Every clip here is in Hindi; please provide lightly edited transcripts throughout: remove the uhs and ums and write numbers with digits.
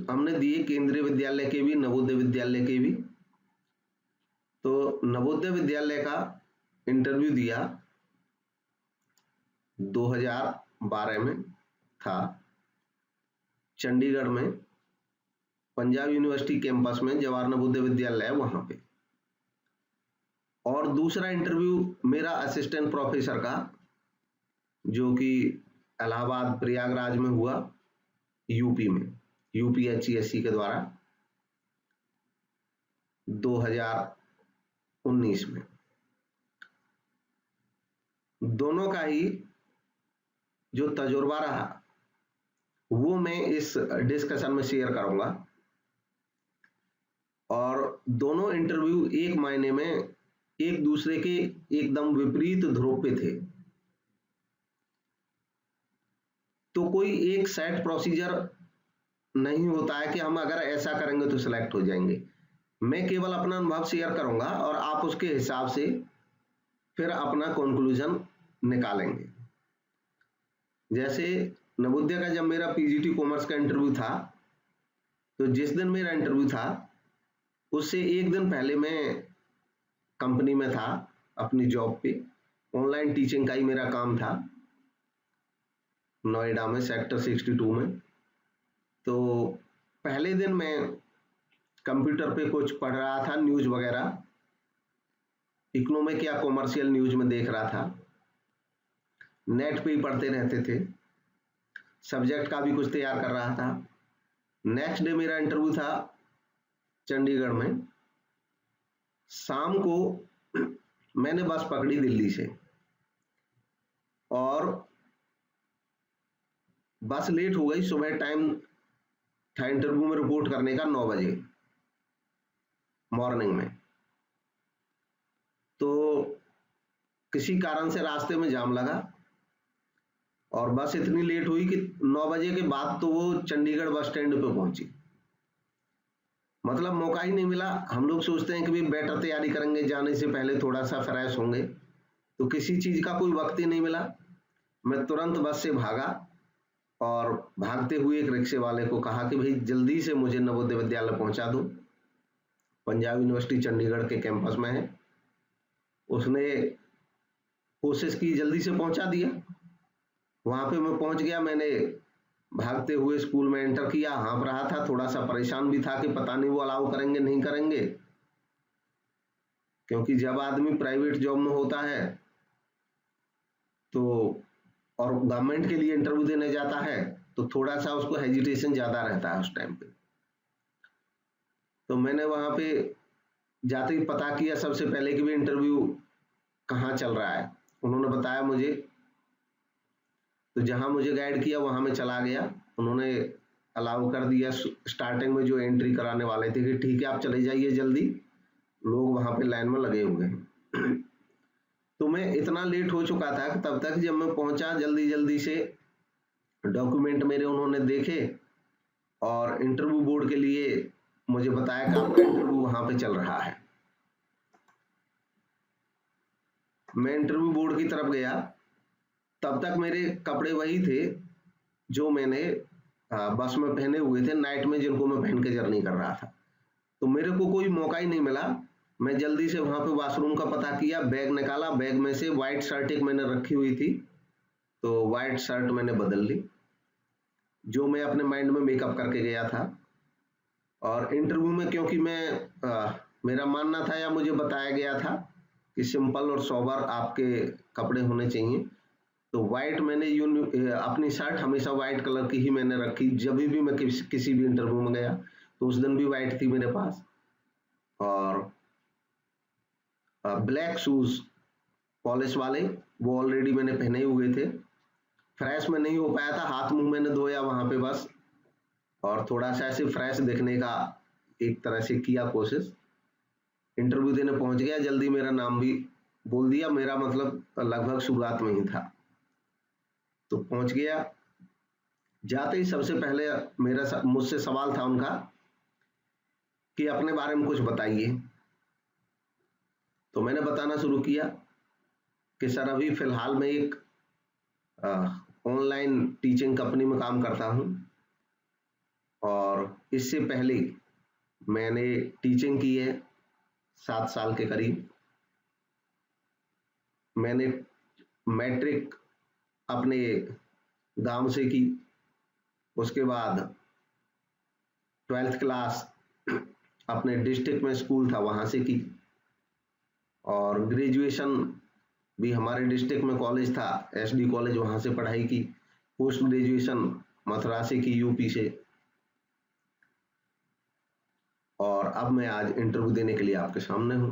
हमने दिए केंद्रीय विद्यालय के भी, नवोदय विद्यालय के भी। तो नवोदय विद्यालय का इंटरव्यू दिया 2012 में था, चंडीगढ़ में पंजाब यूनिवर्सिटी कैंपस में जवाहर नवोदय विद्यालय है वहां पे। और दूसरा इंटरव्यू मेरा असिस्टेंट प्रोफेसर का, जो कि इलाहाबाद प्रयागराज में हुआ, यूपी में, यूपीएचसीएससी के द्वारा 2019 में। दोनों का ही जो तजुर्बा रहा वो मैं इस डिस्कशन में शेयर करूंगा। और दोनों इंटरव्यू एक मायने में एक दूसरे के एकदम विपरीत ध्रुव पे थे। तो कोई एक सेट प्रोसीजर नहीं होता है कि हम अगर ऐसा करेंगे तो सिलेक्ट हो जाएंगे। मैं केवल अपना अनुभव शेयर करूंगा और आप उसके हिसाब से फिर अपना कंक्लूजन निकालेंगे। जैसे नवोदय का जब मेरा पीजीटी कॉमर्स का इंटरव्यू था, तो जिस दिन मेरा इंटरव्यू था उससे एक दिन पहले मैं कंपनी में था अपनी जॉब पे, ऑनलाइन टीचिंग का ही मेरा काम था नोएडा में सेक्टर 62 में। तो पहले दिन मैं कंप्यूटर पे कुछ पढ़ रहा था, न्यूज वगैरह, इकोनॉमिक या कॉमर्शियल न्यूज में देख रहा था, नेट पे ही पढ़ते रहते थे, सब्जेक्ट का भी कुछ तैयार कर रहा था। नेक्स्ट डे मेरा इंटरव्यू था चंडीगढ़ में। शाम को मैंने बस पकड़ी दिल्ली से और बस लेट हो गई। सुबह टाइम था इंटरव्यू में रिपोर्ट करने का 9 बजे मॉर्निंग में। तो किसी कारण से रास्ते में जाम लगा और बस इतनी लेट हुई कि 9 बजे के बाद तो वो चंडीगढ़ बस स्टैंड पे पहुंची। मतलब मौका ही नहीं मिला। हम लोग सोचते हैं कि भाई बेटर तैयारी करेंगे, जाने से पहले थोड़ा सा फ्रेश होंगे, तो किसी चीज का कोई वक्त ही नहीं मिला। मैं तुरंत बस से भागा और भागते हुए एक रिक्शे वाले को कहा कि भाई जल्दी से मुझे नवोदय विद्यालय पहुंचा दो, पंजाब यूनिवर्सिटी चंडीगढ़ के कैंपस में है। उसने कोशिश की, जल्दी से पहुंचा दिया। वहां पे मैं पहुंच गया। मैंने भागते हुए स्कूल में एंटर किया। हाँफ रहा था, थोड़ा सा परेशान भी था कि पता नहीं वो अलाउ करेंगे नहीं करेंगे, क्योंकि जब आदमी प्राइवेट जॉब में होता है तो और गवर्नमेंट के लिए इंटरव्यू देने जाता है तो थोड़ा सा उसको हेजिटेशन ज्यादा रहता है उस टाइम पे। तो मैंने वहां पे जाते ही पता किया सबसे पहले कि भी इंटरव्यू कहाँ चल रहा है। उन्होंने बताया मुझे, तो जहां मुझे गाइड किया वहां मैं चला गया। उन्होंने अलाउ कर दिया। स्टार्टिंग में जो एंट्री कराने वाले थे कि ठीक है आप चले जाइए जल्दी, लोग वहां पे लाइन में लगे हुए हैं। तो मैं इतना लेट हो चुका था कि तब तक जब मैं पहुंचा जल्दी जल्दी से डॉक्यूमेंट मेरे उन्होंने देखे और इंटरव्यू बोर्ड के लिए मुझे बताया कि आपका इंटरव्यू वहां पे चल रहा है। मैं इंटरव्यू बोर्ड की तरफ गया। तब तक मेरे कपड़े वही थे जो मैंने बस में पहने हुए थे नाइट में, जिनको मैं पहन के जर्नी कर रहा था। तो मेरे को कोई मौका ही नहीं मिला। मैं जल्दी से वहां पे वॉशरूम का पता किया, बैग निकाला, बैग में से व्हाइट शर्ट एक मैंने रखी हुई थी, तो व्हाइट शर्ट मैंने बदल ली, जो मैं अपने माइंड में मेकअप करके गया था। और इंटरव्यू में क्योंकि मेरा मानना था या मुझे बताया गया था कि सिंपल और सोबर आपके कपड़े होने चाहिए, तो व्हाइट मैंने अपनी शर्ट हमेशा व्हाइट कलर की ही मैंने रखी। जब भी मैं किसी भी इंटरव्यू में गया तो उस दिन भी व्हाइट थी मेरे पास। और ब्लैक शूज पॉलिश वाले वो ऑलरेडी मैंने पहने हुए थे। फ्रेश में नहीं हो पाया था, हाथ मुंह मैंने धोया वहां पे बस, और थोड़ा सा ऐसे फ्रेश दिखने का एक तरह से किया कोशिश। इंटरव्यू देने पहुंच गया, जल्दी मेरा नाम भी बोल दिया। मेरा मतलब लगभग शुरुआत में ही था, तो पहुंच गया। जाते ही सबसे पहले मुझसे सवाल था उनका कि अपने बारे में कुछ बताइए। तो मैंने बताना शुरू किया कि सर अभी फिलहाल मैं एक ऑनलाइन टीचिंग कंपनी में काम करता हूं और इससे पहले मैंने टीचिंग की है 7 साल के करीब। मैंने मैट्रिक अपने गांव से की, उसके बाद 12th क्लास अपने डिस्ट्रिक्ट में स्कूल था वहां से की, और ग्रेजुएशन भी हमारे डिस्ट्रिक्ट में कॉलेज था SD कॉलेज, वहां से पढ़ाई की। पोस्ट ग्रेजुएशन मथुरा से की, यूपी से। और अब मैं आज इंटरव्यू देने के लिए आपके सामने हूं।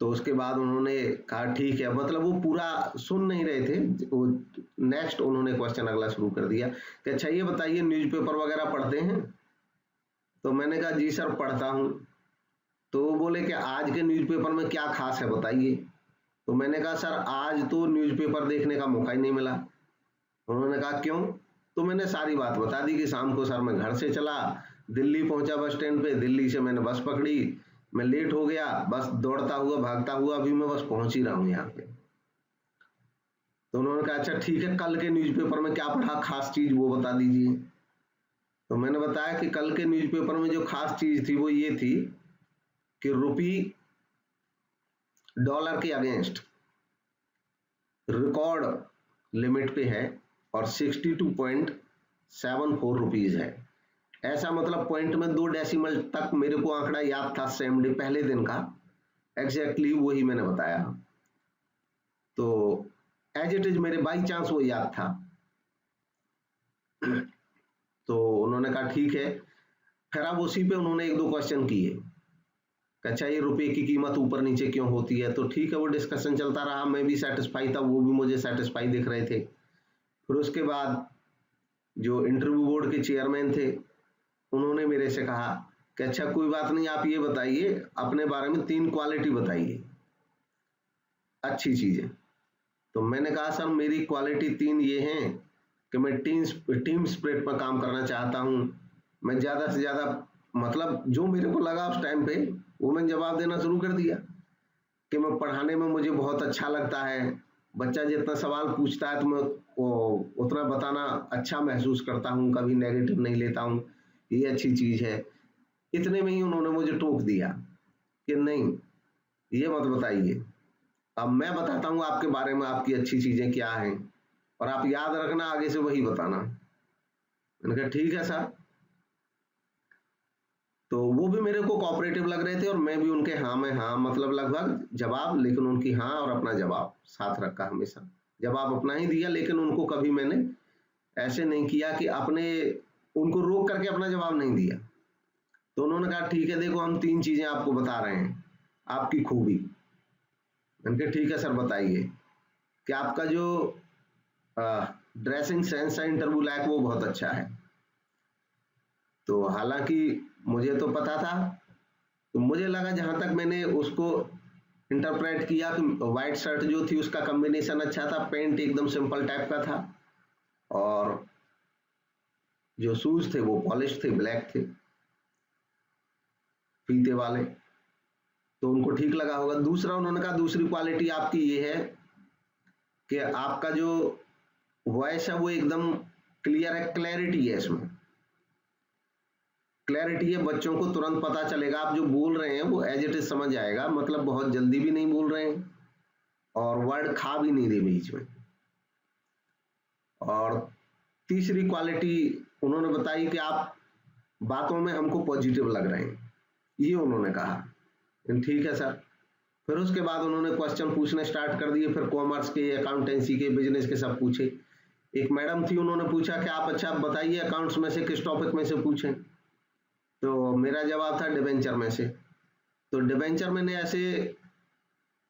तो उसके बाद उन्होंने कहा ठीक है, मतलब वो पूरा सुन नहीं रहे थे, वो नेक्स्ट उन्होंने क्वेश्चन अगला शुरू कर दिया कि अच्छा ये बताइए न्यूज़पेपर वगैरह पढ़ते हैं? तो मैंने कहा जी सर पढ़ता हूं। तो वो बोले कि आज के न्यूज़पेपर में क्या खास है बताइए। तो मैंने कहा सर आज तो न्यूज़पेपर देखने का मौका ही नहीं मिला। उन्होंने कहा क्यों? तो मैंने सारी बात बता दी कि शाम को सर मैं घर से चला, दिल्ली पहुंचा बस स्टैंड पे, दिल्ली से मैंने बस पकड़ी, मैं लेट हो गया, बस दौड़ता हुआ भागता हुआ अभी मैं बस पहुंच ही रहा हूं यहाँ पे। तो उन्होंने कहा अच्छा ठीक है, कल के न्यूज़पेपर में क्या पढ़ा खास चीज वो बता दीजिए। तो मैंने बताया कि कल के न्यूज़पेपर में जो खास चीज थी वो ये थी कि रुपी डॉलर के अगेंस्ट रिकॉर्ड लिमिट पे है और 62.74 रुपीज है। ऐसा मतलब पॉइंट में 2 डेसिमल तक मेरे को आंकड़ा याद था, सेम डे पहले दिन का एग्जैक्टली वही मैंने बताया। तो एज इट इज मेरे बाई चांस वो याद था। तो उन्होंने कहा ठीक है। फिर अब उसी पे उन्होंने 1-2 क्वेश्चन किए, अच्छा ये रुपए की कीमत ऊपर नीचे क्यों होती है? तो ठीक है, वो डिस्कशन चलता रहा, मैं भी सेटिस्फाई था, वो भी मुझे सेटिस्फाई दिख रहे थे। फिर उसके बाद जो इंटरव्यू बोर्ड के चेयरमैन थे उन्होंने मेरे से कहा कि अच्छा कोई बात नहीं, आप ये बताइए अपने बारे में 3 क्वालिटी बताइए अच्छी चीजें। तो मैंने कहा सर मेरी क्वालिटी 3 ये हैं कि मैं टीम स्पिरिट पर काम करना चाहता हूं। मैं ज्यादा से ज्यादा, मतलब जो मेरे को लगा उस टाइम पे वो मैंने जवाब देना शुरू कर दिया कि मैं पढ़ाने में मुझे बहुत अच्छा लगता है, बच्चा जितना सवाल पूछता है तो मैं उतना बताना अच्छा महसूस करता हूं, कभी नेगेटिव नहीं लेता हूं, ये अच्छी चीज है। इतने में ही उन्होंने मुझे टोक दिया कि नहीं ये मत बताइए, अब मैं बताता हूं आपके बारे में आपकी अच्छी चीजें क्या हैं और आप याद रखना आगे से वही बताना। मैंने कहा ठीक है सर। तो वो भी मेरे को कोऑपरेटिव लग रहे थे और मैं भी उनके हाँ में हाँ, मतलब लगभग जवाब, लेकिन उनकी हाँ और अपना जवाब साथ रखा, हमेशा जवाब अपना ही दिया, लेकिन उनको कभी मैंने ऐसे नहीं किया कि अपने उनको रोक करके अपना जवाब नहीं दिया। तो उन्होंने कहा ठीक है देखो हम 3 चीजें आपको बता रहे हैं आपकी खूबी। मैंने कहा ठीक है सर बताइए कि आपका जो ड्रेसिंग सेंस है इंटरव्यू लायक वो बहुत अच्छा है। तो हालांकि मुझे तो पता था, तो मुझे लगा जहां तक मैंने उसको इंटरप्रेट किया कि व्हाइट शर्ट जो थी उसका कॉम्बिनेशन अच्छा था, पैंट एकदम सिंपल टाइप का था और जो शूज थे वो पॉलिश थे, ब्लैक थे फीते वाले, तो उनको ठीक लगा होगा। दूसरा उन्होंने कहा दूसरी क्वालिटी आपकी ये है कि आपका जो वॉइस है वो एकदम क्लियर है, क्लैरिटी है, इसमें क्लैरिटी है, बच्चों को तुरंत पता चलेगा आप जो बोल रहे हैं वो एज इट इज समझ आएगा, मतलब बहुत जल्दी भी नहीं बोल रहे हैं और वर्ड खा भी नहीं दे बीच में। और तीसरी क्वालिटी उन्होंने बताई कि आप बातों में हमको पॉजिटिव लग रहे हैं, ये उन्होंने कहा। ठीक है सर। फिर उसके बाद उन्होंने क्वेश्चन पूछने स्टार्ट कर दिए, फिर कॉमर्स के, अकाउंटेंसी के, बिजनेस के सब पूछे। एक मैडम थी उन्होंने पूछा कि आप अच्छा बताइए अकाउंट्स में से किस टॉपिक में से पूछें? तो मेरा जवाब था डिबेंचर में से। तो डिबेंचर मैंने ऐसे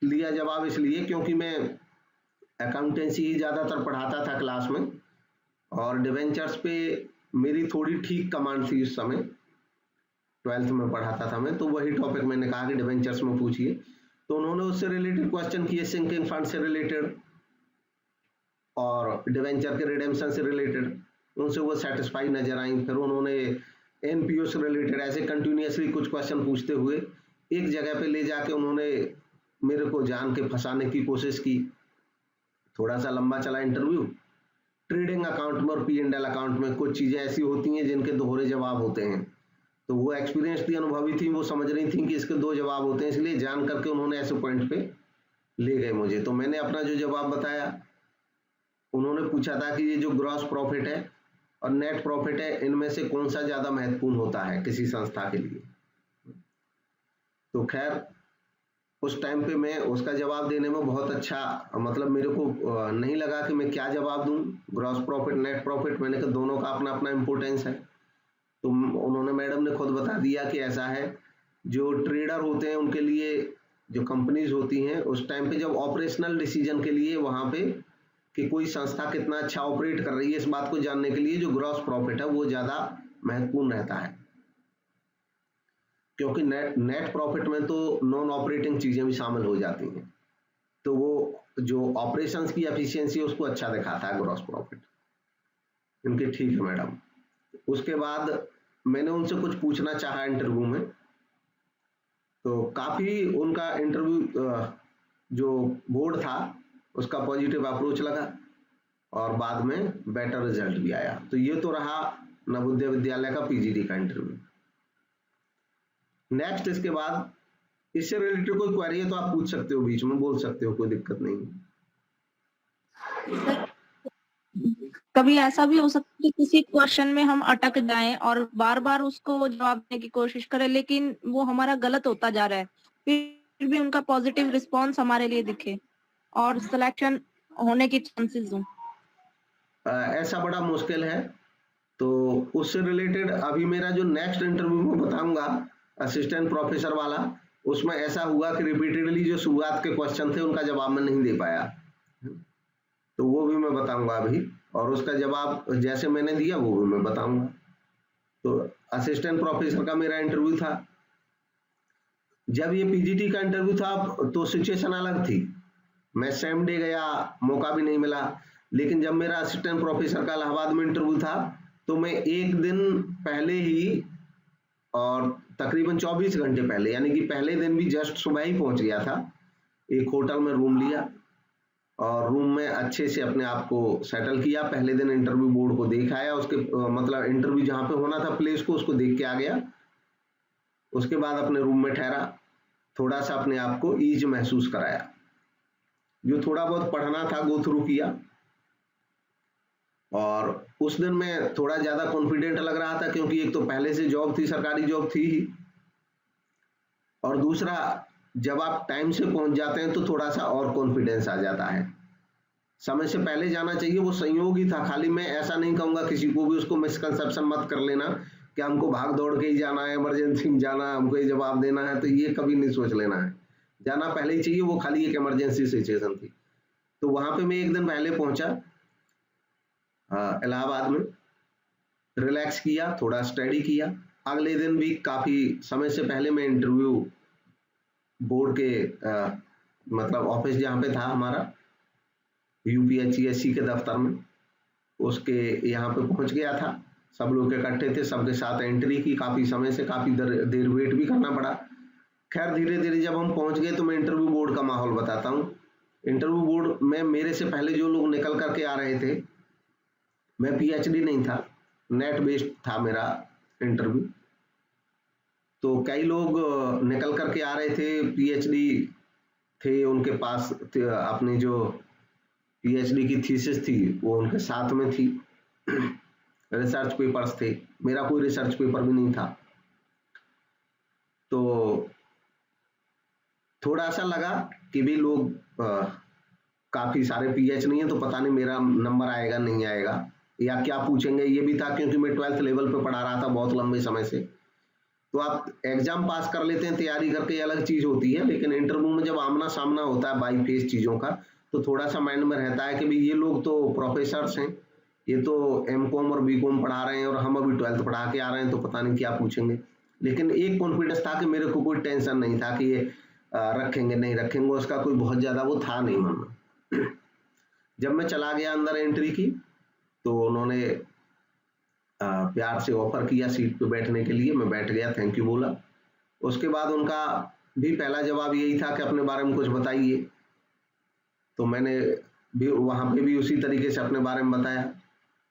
लिया जवाब इसलिए क्योंकि मैं अकाउंटेंसी ही ज्यादातर पढ़ाता था क्लास में और डिबेंचर्स पे मेरी थोड़ी ठीक कमांड थी उस समय, 12th में पढ़ाता था मैं, तो वही टॉपिक मैंने कहा कि डिबेंचर्स में पूछिए। तो उन्होंने उससे रिलेटेड क्वेश्चन किए, सिंकिंग फंड से रिलेटेड और डिबेंचर के रिडेम्पशन से रिलेटेड, उनसे वो सेटिस्फाई नजर आई। फिर उन्होंने एनपीओ से रिलेटेड ऐसे कंटिन्यूसली कुछ क्वेश्चन पूछते हुए एक जगह पे ले जाके उन्होंने मेरे को जान के फंसाने की कोशिश की। थोड़ा सा लंबा चला इंटरव्यू ट्रेडिंग अकाउंट में और P&L अकाउंट में कुछ चीजें ऐसी होती हैं जिनके दोहरे जवाब होते हैं। तो वो एक्सपीरियंस थी, अनुभवी थी, वो समझ रही थी कि इसके 2 जवाब होते हैं, इसलिए जान करके उन्होंने ऐसे पॉइंट पे ले गए मुझे। तो मैंने अपना जो जवाब बताया, उन्होंने पूछा था कि ये जो ग्रॉस प्रॉफिट है और नेट प्रॉफिट है, इनमें से कौन सा ज्यादा महत्वपूर्ण होता है किसी संस्था के लिए। तो खैर उस टाइम पे मैं उसका जवाब देने में बहुत अच्छा, मतलब मेरे को नहीं लगा कि मैं क्या जवाब दूं, ग्रॉस प्रॉफिट नेट प्रॉफिट, मैंने कहा दोनों का अपना अपना इंपोर्टेंस है। तो उन्होंने, मैडम ने खुद बता दिया कि ऐसा है, जो ट्रेडर होते हैं उनके लिए, जो कंपनीज होती हैं उस टाइम पे जब ऑपरेशनल डिसीजन के लिए वहां पे कि कोई संस्था कितना अच्छा ऑपरेट कर रही है, इस बात को जानने के लिए जो ग्रॉस प्रॉफिट है वो ज्यादा महत्वपूर्ण रहता है, क्योंकि नेट प्रॉफिट में तो नॉन ऑपरेटिंग चीजें भी शामिल हो जाती हैं, तो वो जो ऑपरेशंस की एफिशिएंसी है उसको अच्छा दिखाता है ग्रॉस प्रॉफिट। इनके ठीक है मैडम। उसके बाद मैंने उनसे कुछ पूछना चाहा इंटरव्यू में, तो काफी उनका इंटरव्यू जो बोर्ड था उसका पॉजिटिव अप्रोच लगा और बाद में बेटर रिजल्ट भी आया। तो ये तो रहा नवोदय विद्यालय का PGD का इंटरव्यू। नेक्स्ट इसके बाद इससे रिलेटेड कोई क्वेरी है तो आप पूछ सकते हो, बीच में बोल सकते हो, कोई दिक्कत नहीं। कभी ऐसा भी हो सकता है कि किसी क्वेश्चन में हम अटक जाएं और बार बार उसको जवाब देने की कोशिश करें, लेकिन वो हमारा गलत होता जा रहा है, फिर भी उनका पॉजिटिव रिस्पॉन्स हमारे लिए दिखे और सिलेक्शन होने की चांसेस हो। ऐसा बड़ा मुश्किल है। तो उससे रिलेटेड अभी मेरा जो नेक्स्ट इंटरव्यू में बताऊंगा असिस्टेंट प्रोफेसर वाला, उसमें ऐसा हुआ कि रिपीटेडली जो शुरुआत के क्वेश्चन थे उनका जवाब मैं नहीं दे पाया, तो वो भी मैं बताऊंगा अभी, और उसका जवाब जैसे मैंने दिया वो भी मैं बताऊंगा। तो असिस्टेंट प्रोफेसर का मेरा इंटरव्यू था। जब ये PGT का इंटरव्यू था तो सिचुएशन अलग थी, मैं सेम डे गया, मौका भी नहीं मिला। लेकिन जब मेरा असिस्टेंट प्रोफेसर का इलाहाबाद में इंटरव्यू था तो मैं एक दिन पहले ही, और तकरीबन 24 घंटे पहले, यानी कि पहले दिन भी जस्ट सुबह ही पहुंच गया था, एक होटल में रूम लिया और रूम में अच्छे से अपने आप को सेटल किया। पहले दिन इंटरव्यू बोर्ड को देख आया, उसके मतलब इंटरव्यू जहां पे होना था प्लेस को, उसको देख के आ गया। उसके बाद अपने रूम में ठहरा, थोड़ा सा अपने आप को ईज महसूस कराया, जो थोड़ा बहुत पढ़ना था गो थ्रू किया। और उस दिन मैं थोड़ा ज्यादा कॉन्फिडेंट लग रहा था, क्योंकि एक तो पहले से जॉब थी, सरकारी जॉब थी ही, और दूसरा जब आप टाइम से पहुंच जाते हैं तो थोड़ा सा और कॉन्फिडेंस आ जाता है। समय से पहले जाना चाहिए, वो संयोग ही था खाली। मैं ऐसा नहीं कहूंगा किसी को भी, उसको मिसकंसेप्शन मत कर लेना कि हमको भाग दौड़ के ही जाना है, इमरजेंसी में जाना है, हमको ये जवाब देना है, तो ये कभी नहीं सोच लेना है। जाना पहले ही चाहिए, वो खाली एक इमरजेंसी सिचुएशन थी। तो वहां पे मैं एक दिन पहले पहुंचा इलाहाबाद में, रिलैक्स किया, थोड़ा स्टडी किया। अगले दिन भी काफी समय से पहले मैं इंटरव्यू बोर्ड के मतलब ऑफिस जहाँ पे था हमारा UPSC के दफ्तर में, उसके यहाँ पे पहुंच गया था। सब लोग इकट्ठे थे, सबके साथ एंट्री की, काफी समय से काफी देर वेट भी करना पड़ा। खैर धीरे धीरे जब हम पहुंच गए तो मैं इंटरव्यू बोर्ड का माहौल बताता हूँ। इंटरव्यू बोर्ड में मेरे से पहले जो लोग निकल करके आ रहे थे, मैं PhD नहीं था, नेट बेस्ड था मेरा इंटरव्यू, तो कई लोग निकल करके आ रहे थे, PhD थे, उनके पास अपनी जो PhD की थीसिस थी वो उनके साथ में थी, रिसर्च पेपर्स थे, मेरा कोई रिसर्च पेपर भी नहीं था। तो थोड़ा सा लगा कि भी लोग काफी सारे PhD है, तो पता नहीं मेरा नंबर आएगा नहीं आएगा या क्या पूछेंगे, ये भी था क्योंकि मैं 12th लेवल पे पढ़ा रहा था बहुत लंबे समय से। तो आप एग्जाम पास कर लेते हैं तैयारी करके, अलग चीज होती है, लेकिन इंटरव्यू में जब आमना सामना होता है बाई फेस चीजों का, तो थोड़ा सा माइंड में रहता है कि भाई ये लोग तो प्रोफेसर्स हैं, ये तो M.Com और B.Com पढ़ा रहे हैं और हम अभी 12th पढ़ा के आ रहे हैं, तो पता नहीं क्या पूछेंगे। लेकिन एक कॉन्फिडेंस था कि मेरे को कोई टेंशन नहीं था कि ये रखेंगे नहीं रखेंगे, उसका कोई बहुत ज्यादा वो था नहीं मन में। जब मैं चला गया अंदर एंट्री की, तो उन्होंने प्यार से ऑफर किया सीट पे बैठने के लिए, मैं बैठ गया, थैंक यू बोला। उसके बाद उनका भी पहला जवाब यही था कि अपने बारे में कुछ बताइए। तो मैंने भी वहां पे भी उसी तरीके से अपने बारे में बताया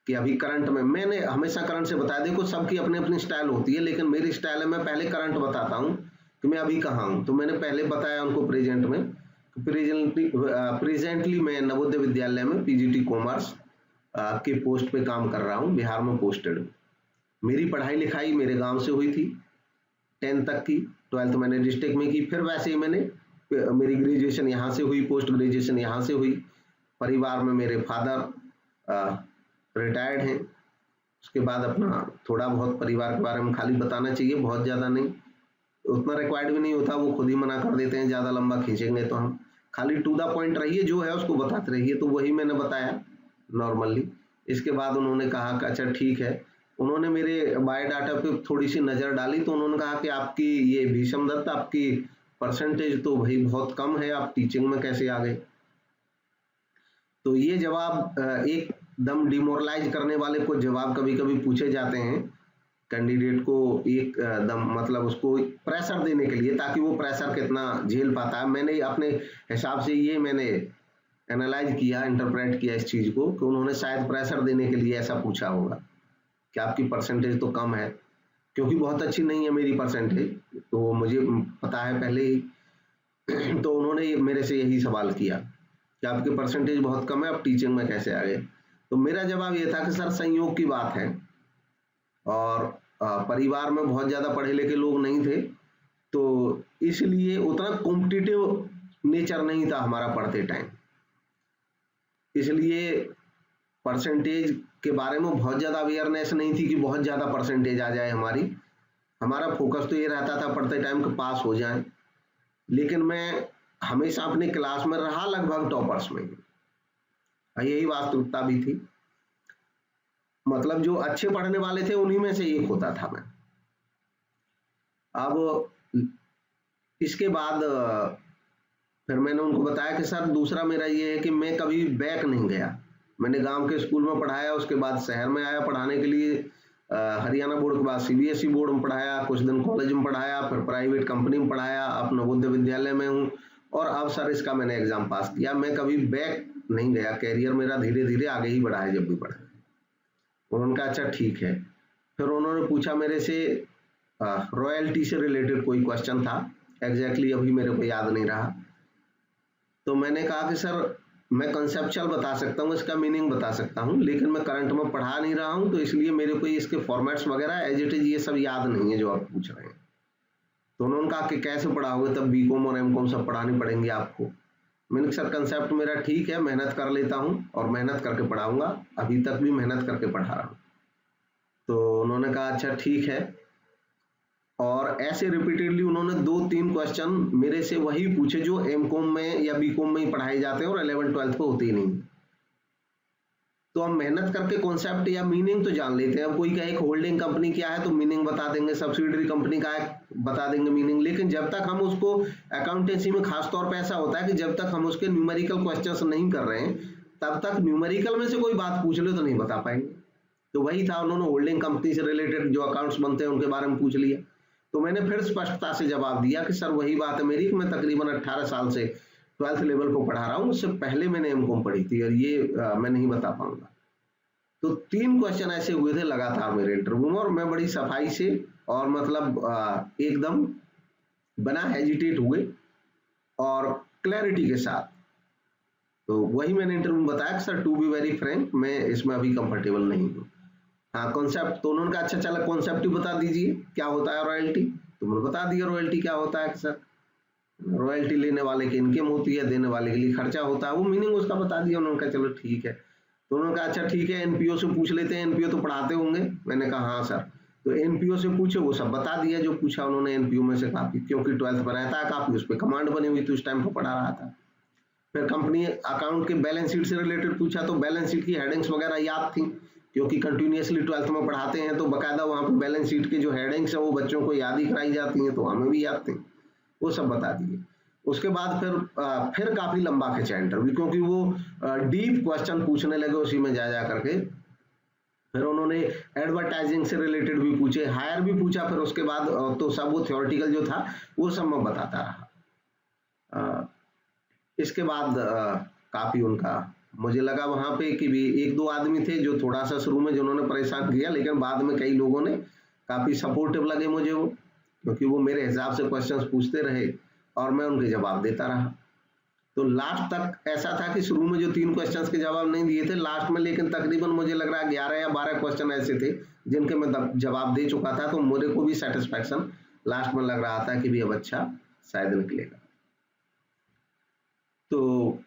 कि अभी करंट में, मैंने हमेशा करंट से बताया। देखो सबकी अपनी अपनी स्टाइल होती है, लेकिन मेरी स्टाइल है मैं पहले करंट बताता हूँ कि मैं अभी कहाँ हूँ। तो मैंने पहले बताया उनको प्रेजेंट में, प्रेजेंटली मैं नवोदय विद्यालय में पीजीटी कॉमर्स के पोस्ट पे काम कर रहा हूँ, बिहार में पोस्टेड हूँ। मेरी पढ़ाई लिखाई मेरे गांव से हुई थी, 10th तक की, 12th मैंने डिस्ट्रिक्ट में की। फिर वैसे ही मैंने मेरी ग्रेजुएशन यहाँ से हुई, पोस्ट ग्रेजुएशन यहाँ से हुई। परिवार में मेरे फादर रिटायर्ड हैं। उसके बाद अपना थोड़ा बहुत परिवार के बारे में खाली बताना चाहिए, बहुत ज़्यादा नहीं, उतना रिक्वायर्ड भी नहीं होता, वो खुद ही मना कर देते हैं ज़्यादा लंबा खींचेंगे तो हम। खाली टू द पॉइंट रहिए, जो है उसको बताते रहिए। तो वही मैंने बताया नॉर्मली। इसके बाद उन्होंने कहा कि अच्छा ठीक है। उन्होंने मेरे बायोडाटा पे थोड़ी सी नज़र डाली, तो उन्होंने कहा कि आपकी ये भीषम दत्त, आपकी परसेंटेज तो भाई बहुत कम है, आप टीचिंग में कैसे आ गए। तो ये जवाब एकदम डिमोरलाइज करने वाले को जवाब कभी कभी पूछे जाते हैं कैंडिडेट को, एकदम मतलब उसको प्रेशर देने के लिए, ताकि वो प्रेशर कितना झेल पाता है। मैंने अपने हिसाब से ये मैंने एनालाइज किया, इंटरप्रेट किया इस चीज को, कि उन्होंने शायद प्रेशर देने के लिए ऐसा पूछा होगा कि आपकी परसेंटेज तो कम है, क्योंकि बहुत अच्छी नहीं है मेरी परसेंटेज, तो मुझे पता है पहले ही। तो उन्होंने मेरे से यही सवाल किया कि आपकी परसेंटेज बहुत कम है, आप टीचिंग में कैसे आ गए। तो मेरा जवाब ये था कि सर संयोग की बात है, और परिवार में बहुत ज़्यादा पढ़े लिखे लोग नहीं थे, तो इसलिए उतना कॉम्पिटिटिव नेचर नहीं था हमारा पढ़ते टाइम, इसलिए परसेंटेज के बारे में बहुत ज़्यादा अवेयरनेस नहीं थी कि बहुत ज़्यादा परसेंटेज आ जाए हमारी। हमारा फोकस तो ये रहता था पढ़ते टाइम कि पास हो जाए। लेकिन मैं हमेशा अपनी क्लास में रहा लगभग टॉपर्स में, यही वास्तविकता भी थी। मतलब जो अच्छे पढ़ने वाले थे उन्हीं में से एक होता था मैं। अब इसके बाद फिर मैंने उनको बताया कि सर दूसरा मेरा ये है कि मैं कभी बैक नहीं गया। मैंने गांव के स्कूल में पढ़ाया, उसके बाद शहर में आया पढ़ाने के लिए, हरियाणा बोर्ड के बाद सीबीएसई बोर्ड में पढ़ाया, कुछ दिन कॉलेज में पढ़ाया, फिर प्राइवेट कंपनी में पढ़ाया, अब नवोदय विद्यालय में हूँ, और अब सर इसका मैंने एग्जाम पास किया। मैं कभी बैक नहीं गया, कैरियर मेरा धीरे धीरे आगे ही बढ़ा है जब भी बढ़ा। उन्होंने कहा अच्छा ठीक है। फिर उन्होंने पूछा मेरे से रॉयल्टी से रिलेटेड कोई क्वेश्चन था, एग्जैक्टली अभी मेरे को याद नहीं रहा। तो मैंने कहा कि सर मैं कंसेप्चुअल बता सकता हूँ, इसका मीनिंग बता सकता हूँ, लेकिन मैं करंट में पढ़ा नहीं रहा हूँ, तो इसलिए मेरे को इसके फॉर्मेट्स वगैरह एज इट इज ये सब याद नहीं है जो आप पूछ रहे हैं। तो उन्होंने कहा कि कैसे पढ़ाओगे, तब बीकॉम और एमकॉम सब पढ़ानी पड़ेंगे आपको। मैंने सर कंसेप्ट मेरा ठीक है, मेहनत कर लेता हूँ और मेहनत करके पढ़ाऊंगा, अभी तक भी मेहनत करके पढ़ा रहा हूँ। तो उन्होंने कहा अच्छा ठीक है, और ऐसे रिपीटेडली उन्होंने 2-3 क्वेश्चन मेरे से वही पूछे जो एमकॉम में या बीकॉम में ही पढ़ाए जाते हैं और 11th-12th पे होते ही नहीं। तो हम मेहनत करके कॉन्सेप्ट या मीनिंग तो जान लेते हैं। अब कोई कहे होल्डिंग कंपनी क्या है तो मीनिंग बता देंगे, सब्सिडरी कंपनी का है बता देंगे मीनिंग, लेकिन जब तक हम उसको, अकाउंटेंसी में खासतौर पर ऐसा होता है कि जब तक हम उसके न्यूमेरिकल क्वेश्चन नहीं कर रहे हैं, तब तक न्यूमेरिकल में से कोई बात पूछ ले तो नहीं बता पाएंगे। तो वही था, उन्होंने होल्डिंग कंपनी से रिलेटेड जो अकाउंट्स बनते हैं उनके बारे में पूछ लिया। तो मैंने फिर स्पष्टता से जवाब दिया कि सर वही बात है मेरी कि मैं तकरीबन 18 साल से 12th लेवल को पढ़ा रहा हूँ, उससे पहले मैंने एमकॉम पढ़ी थी, और ये मैं नहीं बता पाऊंगा। तो 3 क्वेश्चन ऐसे हुए थे लगातार मेरे इंटरव्यू में, और मैं बड़ी सफाई से और मतलब एकदम बिना हेजिटेट हुए और क्लैरिटी के साथ, तो वही मैंने इंटरव्यू में बताया कि sir to be very frank मैं इसमें अभी कंफर्टेबल नहीं हूँ। हाँ कॉन्सेप्ट, तो उन्होंने कहा अच्छा चला कॉन्सेप्ट ही बता दीजिए क्या होता है रॉयल्टी। तो मैंने बता दिया रॉयल्टी क्या होता है कि सर रॉयल्टी लेने वाले की इनकम होती है, देने वाले के लिए खर्चा होता है, वो मीनिंग उसका बता दिया। उन्होंने कहा चलो ठीक है। तो उन्होंने कहा अच्छा ठीक है एनपीओ से पूछ लेते हैं, एनपीओ तो पढ़ाते होंगे। मैंने कहा हाँ सर। तो एनपीओ से पूछे, वो सब बता दिया जो पूछा उन्होंने एनपीओ में से काफी, क्योंकि 12th पर रहता है काफी, उस पर कमांड बनी हुई थी उस टाइम पर पढ़ा रहा था। फिर कंपनी अकाउंट के बैलेंस शीट से रिलेटेड पूछा, तो बैलेंस शीट की हेडिंग्स वगैरह याद थी, क्योंकि कंटिन्यूअसली 12th में पढ़ाते हैं, तो बकायदा वहाँ पे बैलेंस शीट की जो हेडिंग्स है वो बच्चों को याद ही कराई जाती हैं, तो हमें भी याद थी, वो सब बता दिए। उसके बाद फिर काफी लंबा खिंचा इंटरव्यू, क्योंकि वो डीप क्वेश्चन पूछने लगे उसी में जा करके। फिर उन्होंने एडवर्टाइजिंग से रिलेटेड भी पूछे, हायर भी पूछा, फिर उसके बाद तो सब वो थ्योरेटिकल जो था वो सब मैं बताता रहा। इसके बाद काफी उनका मुझे लगा वहां पे कि भी एक दो आदमी थे जो थोड़ा सा शुरू में जिन्होंने परेशान किया, लेकिन बाद में कई लोगों ने काफी सपोर्टिव लगे मुझे वो, क्योंकि वो मेरे हिसाब से क्वेश्चंस पूछते रहे और मैं उनके जवाब देता रहा। तो लास्ट तक ऐसा था कि शुरू में जो 3 क्वेश्चंस के जवाब नहीं दिए थे, लास्ट में लेकिन तकरीबन मुझे लग रहा है 11 या 12 क्वेश्चन ऐसे थे जिनके मैं जवाब दे चुका था, तो मेरे को भी सेटिस्फेक्शन लास्ट में लग रहा था कि भी अब अच्छा शायद निकलेगा। तो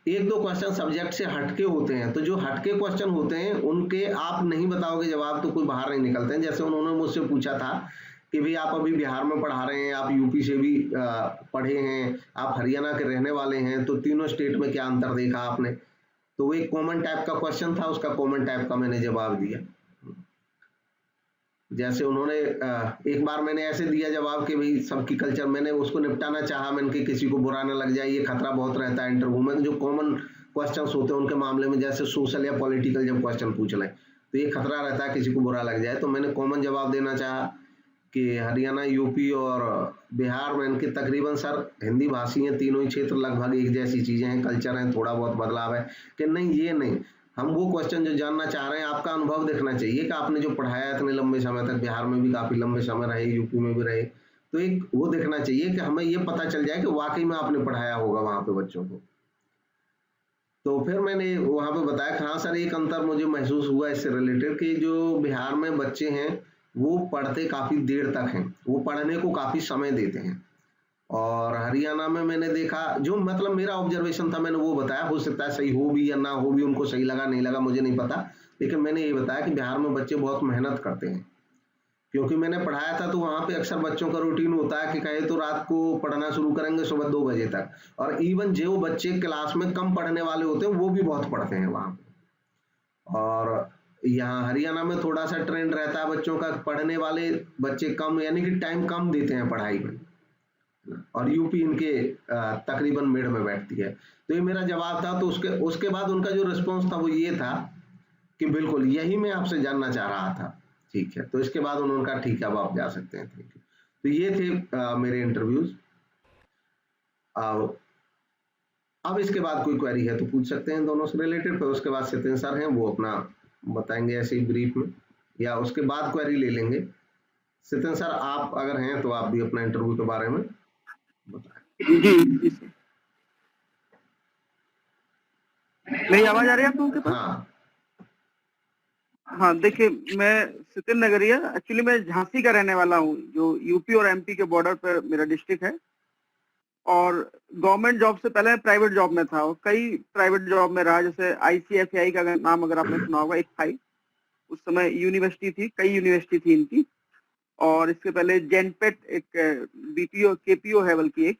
एक दो क्वेश्चन सब्जेक्ट से हटके होते हैं, तो जो हटके क्वेश्चन होते हैं उनके आप नहीं बताओगे जवाब तो कोई बाहर नहीं निकलते हैं। जैसे उन्होंने मुझसे पूछा था कि भाई आप अभी बिहार में पढ़ा रहे हैं, आप यूपी से भी पढ़े हैं, आप हरियाणा के रहने वाले हैं, तो तीनों स्टेट में क्या अंतर देखा आपने। तो वो एक कॉमन टाइप का क्वेश्चन था, उसका कॉमन टाइप का मैंने जवाब दिया। जैसे उन्होंने एक बार मैंने ऐसे दिया जवाब कि भाई सबकी कल्चर, मैंने उसको निपटाना चाहा, मैंने कि किसी को बुरा ना लग जाए, ये खतरा बहुत रहता है इंटरव्यू में, जो कॉमन क्वेश्चंस होते हैं उनके मामले में, जैसे सोशल या पॉलिटिकल जब क्वेश्चन पूछ लें तो ये खतरा रहता है किसी को बुरा लग जाए। तो मैंने कॉमन जवाब देना चाहा कि हरियाणा, यूपी और बिहार में इनके तकरीबन सर हिंदी भाषी हैं, तीनों ही क्षेत्र लगभग एक जैसी चीजें हैं, कल्चर हैं, थोड़ा बहुत बदलाव है। कि नहीं, ये नहीं, हम वो क्वेश्चन जो जानना चाह रहे हैं आपका अनुभव देखना चाहिए कि आपने जो पढ़ाया इतने लंबे समय तक, बिहार में भी काफी लंबे समय रहे, यूपी में भी रहे, तो एक वो देखना चाहिए कि हमें ये पता चल जाए कि वाकई में आपने पढ़ाया होगा वहां पे बच्चों को। तो फिर मैंने वहां पे बताया कि हाँ सर, एक अंतर मुझे महसूस हुआ इससे रिलेटेड कि जो बिहार में बच्चे हैं वो पढ़ते काफी देर तक हैं, वो पढ़ने को काफी समय देते हैं। और हरियाणा में मैंने देखा, जो मतलब मेरा ऑब्जर्वेशन था मैंने वो बताया, हो सकता है सही हो भी या ना हो भी, उनको सही लगा नहीं लगा मुझे नहीं पता, लेकिन मैंने ये बताया कि बिहार में बच्चे बहुत मेहनत करते हैं। क्योंकि मैंने पढ़ाया था तो वहां पे अक्सर बच्चों का रूटीन होता है कि कहे तो रात को पढ़ना शुरू करेंगे सुबह 2 बजे तक, और इवन जो बच्चे क्लास में कम पढ़ने वाले होते हैं वो भी बहुत पढ़ते हैं वहां पे। और यहाँ हरियाणा में थोड़ा सा ट्रेंड रहता है बच्चों का, पढ़ने वाले बच्चे कम, यानी कि टाइम कम देते हैं पढ़ाई में, और यूपी इनके तकरीबन मिड में बैठती है। तो ये मेरा जवाब था। तो उसके बाद उनका जो रिस्पॉन्स था वो ये था कि बिल्कुल यही मैं आपसे जानना चाह रहा था। ठीक है, तो इसके बाद उन्होंने कहा ठीक है अब आप जा सकते हैं। Thank you. तो ये थे मेरे इंटरव्यूज। अब इसके बाद कोई क्वेरी है तो पूछ सकते हैं दोनों से रिलेटेड। फिर उसके बाद सत्येंद्र सर हैं वो अपना बताएंगे ऐसे ही ब्रीफ में, या उसके बाद क्वेरी ले लेंगे। सत्येंद्र सर आप अगर हैं तो आप भी अपना इंटरव्यू के बारे में बताएं। जी सर। मेरी आवाज आ रही है आपको उनके पास? हाँ हाँ, देखिए मैं सत्येंद्र नगरिया, एक्चुअली मैं झांसी का रहने वाला हूँ, जो यूपी और एमपी के बॉर्डर पर मेरा डिस्ट्रिक्ट है। और गवर्नमेंट जॉब से पहले प्राइवेट जॉब में था, और कई प्राइवेट जॉब में रहा, जैसे ICFI का नाम अगर आपने सुना होगा, एक फाई उस समय यूनिवर्सिटी थी, कई यूनिवर्सिटी थी इनकी। और इसके पहले जेनपेट एक BPO KPO है बल्कि एक,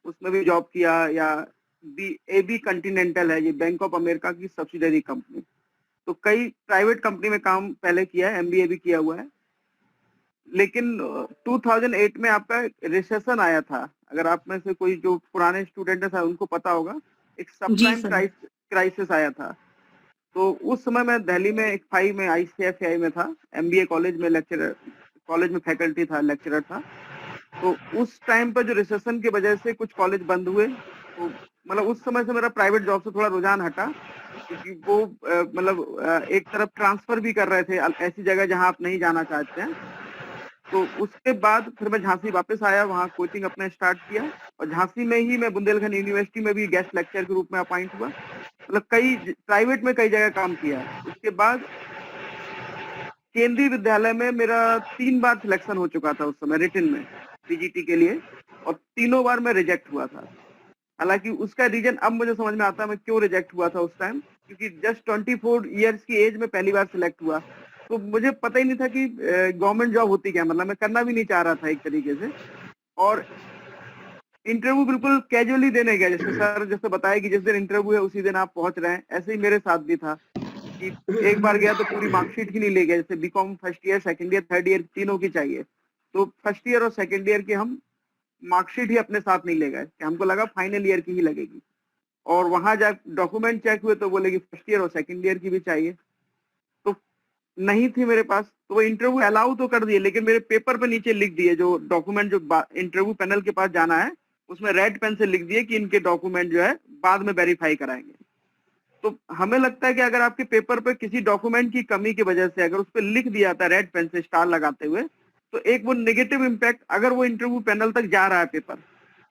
उसमें भी जॉब किया। या AB कंटिनेंटल है, ये बैंक ऑफ अमेरिका की सब्सिडरी कंपनी। तो कई प्राइवेट कंपनी में काम पहले किया है, MBA भी किया हुआ है। लेकिन 2008 में आपका रिसेशन आया था, अगर आप में से कोई जो पुराने स्टूडेंट है उनको पता होगा, एक सबप्राइम क्राइसिस आया था। तो उस समय मैं दिल्ली में एक फाई में ICFI में था, MBA कॉलेज में लेक्चरर, कॉलेज में फैकल्टी था, लेक्चरर था। तो उस टाइम पर जो रिसेशन की वजह से कुछ कॉलेज बंद हुए, तो मतलब उस समय से मेरा प्राइवेट जॉब से थोड़ा रुझान हटा, क्योंकि वो मतलब एक तरफ ट्रांसफर भी कर रहे थे ऐसी जगह जहां आप नहीं जाना चाहते हैं। तो उसके बाद फिर मैं झांसी वापस आया, वहाँ कोचिंग अपने स्टार्ट किया, और झांसी में ही मैं बुंदेलखंड यूनिवर्सिटी में भी गेस्ट लेक्चर के रूप में अपॉइंट हुआ। मतलब कई प्राइवेट में कई जगह काम किया। उसके बाद केंद्रीय विद्यालय में मेरा 3 बार सिलेक्शन हो चुका था उस समय रिटन में PGT के लिए, और तीनों बार मैं रिजेक्ट हुआ था। हालांकि उसका रीजन अब मुझे समझ में आता है मैं क्यों रिजेक्ट हुआ था उस टाइम, क्योंकि जस्ट 24 इयर्स की एज में पहली बार सिलेक्ट हुआ। तो मुझे पता ही नहीं था कि गवर्नमेंट जॉब होती क्या, मतलब मैं करना भी नहीं चाह रहा था एक तरीके से। और इंटरव्यू बिल्कुल कैजुअली देने गया, जैसे सर जैसे बताया कि जिस दिन इंटरव्यू है उसी दिन आप पहुंच रहे हैं, ऐसे ही मेरे साथ भी था कि एक बार गया तो पूरी मार्कशीट ही नहीं ले गया। जैसे BCom first year, second year, third year तीनों की चाहिए, तो फर्स्ट ईयर और सेकंड ईयर की हम मार्कशीट ही अपने साथ नहीं ले गए, हमको लगा फाइनल ईयर की ही लगेगी। और वहां जा डॉक्यूमेंट चेक हुए तो बोले कि फर्स्ट ईयर और सेकंड ईयर की भी चाहिए, तो नहीं थी मेरे पास। तो वो इंटरव्यू अलाउ तो कर दिए, लेकिन मेरे पेपर पे नीचे लिख दिए, जो डॉक्यूमेंट जो इंटरव्यू पैनल के पास जाना है उसमें रेड पेन से लिख दिए कि इनके डॉक्यूमेंट जो है बाद में वेरीफाई कराएंगे। तो हमें लगता है कि अगर आपके पेपर पे किसी डॉक्यूमेंट की कमी की वजह से अगर उस पर लिख दिया था रेड पेन से स्टार लगाते हुए, तो एक वो नेगेटिव इम्पैक्ट, अगर वो इंटरव्यू पैनल तक जा रहा है पेपर,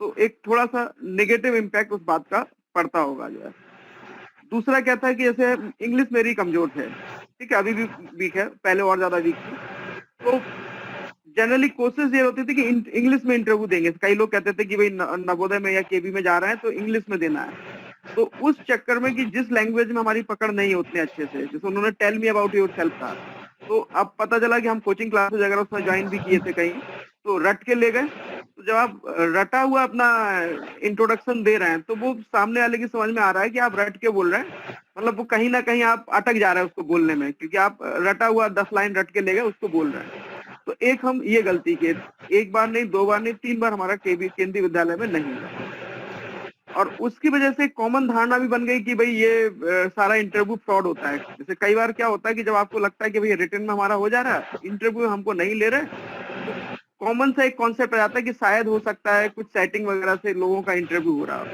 तो एक थोड़ा सा नेगेटिव इम्पैक्ट उस बात का पड़ता होगा जो है। दूसरा क्या था कि जैसे इंग्लिश मेरी कमजोर है, ठीक है, अभी भी वीक है, पहले और ज्यादा वीक थी। तो जनरली कोशिश ये होती थी कि इंग्लिश में इंटरव्यू देंगे। कई लोग कहते थे कि भाई नवोदय में या केबी में जा रहे हैं तो इंग्लिश में देना है। तो उस चक्कर में कि जिस लैंग्वेज में हमारी पकड़ नहीं है उतने अच्छे से, जैसे उन्होंने tell me about your self कहा, तो अब पता चला कि हम कोचिंग क्लासेस अगर उसमें ज्वाइन भी किए थे कहीं, तो रट के ले गए। तो जब आप रटा हुआ अपना इंट्रोडक्शन दे रहे हैं तो वो सामने वाले की समझ में आ रहा है कि आप रट के बोल रहे हैं, मतलब वो कहीं ना कहीं आप अटक जा रहे हैं उसको बोलने में, क्योंकि आप रटा हुआ 10 लाइन रट के ले गए, उसको बोल रहे हैं। तो एक हम ये गलती किए, एक बार नहीं, 2 बार नहीं, 3 बार हमारा केंद्रीय विद्यालय में नहीं हुआ। और उसकी वजह से कॉमन धारणा भी बन गई कि भाई ये सारा इंटरव्यू फ्रॉड होता है। जैसे कई बार क्या होता है कि जब आपको लगता है कि भाई रिटन में हमारा हो जा रहा है, इंटरव्यू हमको नहीं ले रहे, तो कॉमन सा एक कॉन्सेप्ट आ जाता है कि शायद हो सकता है कुछ सेटिंग वगैरह से लोगों का इंटरव्यू हो रहा हो।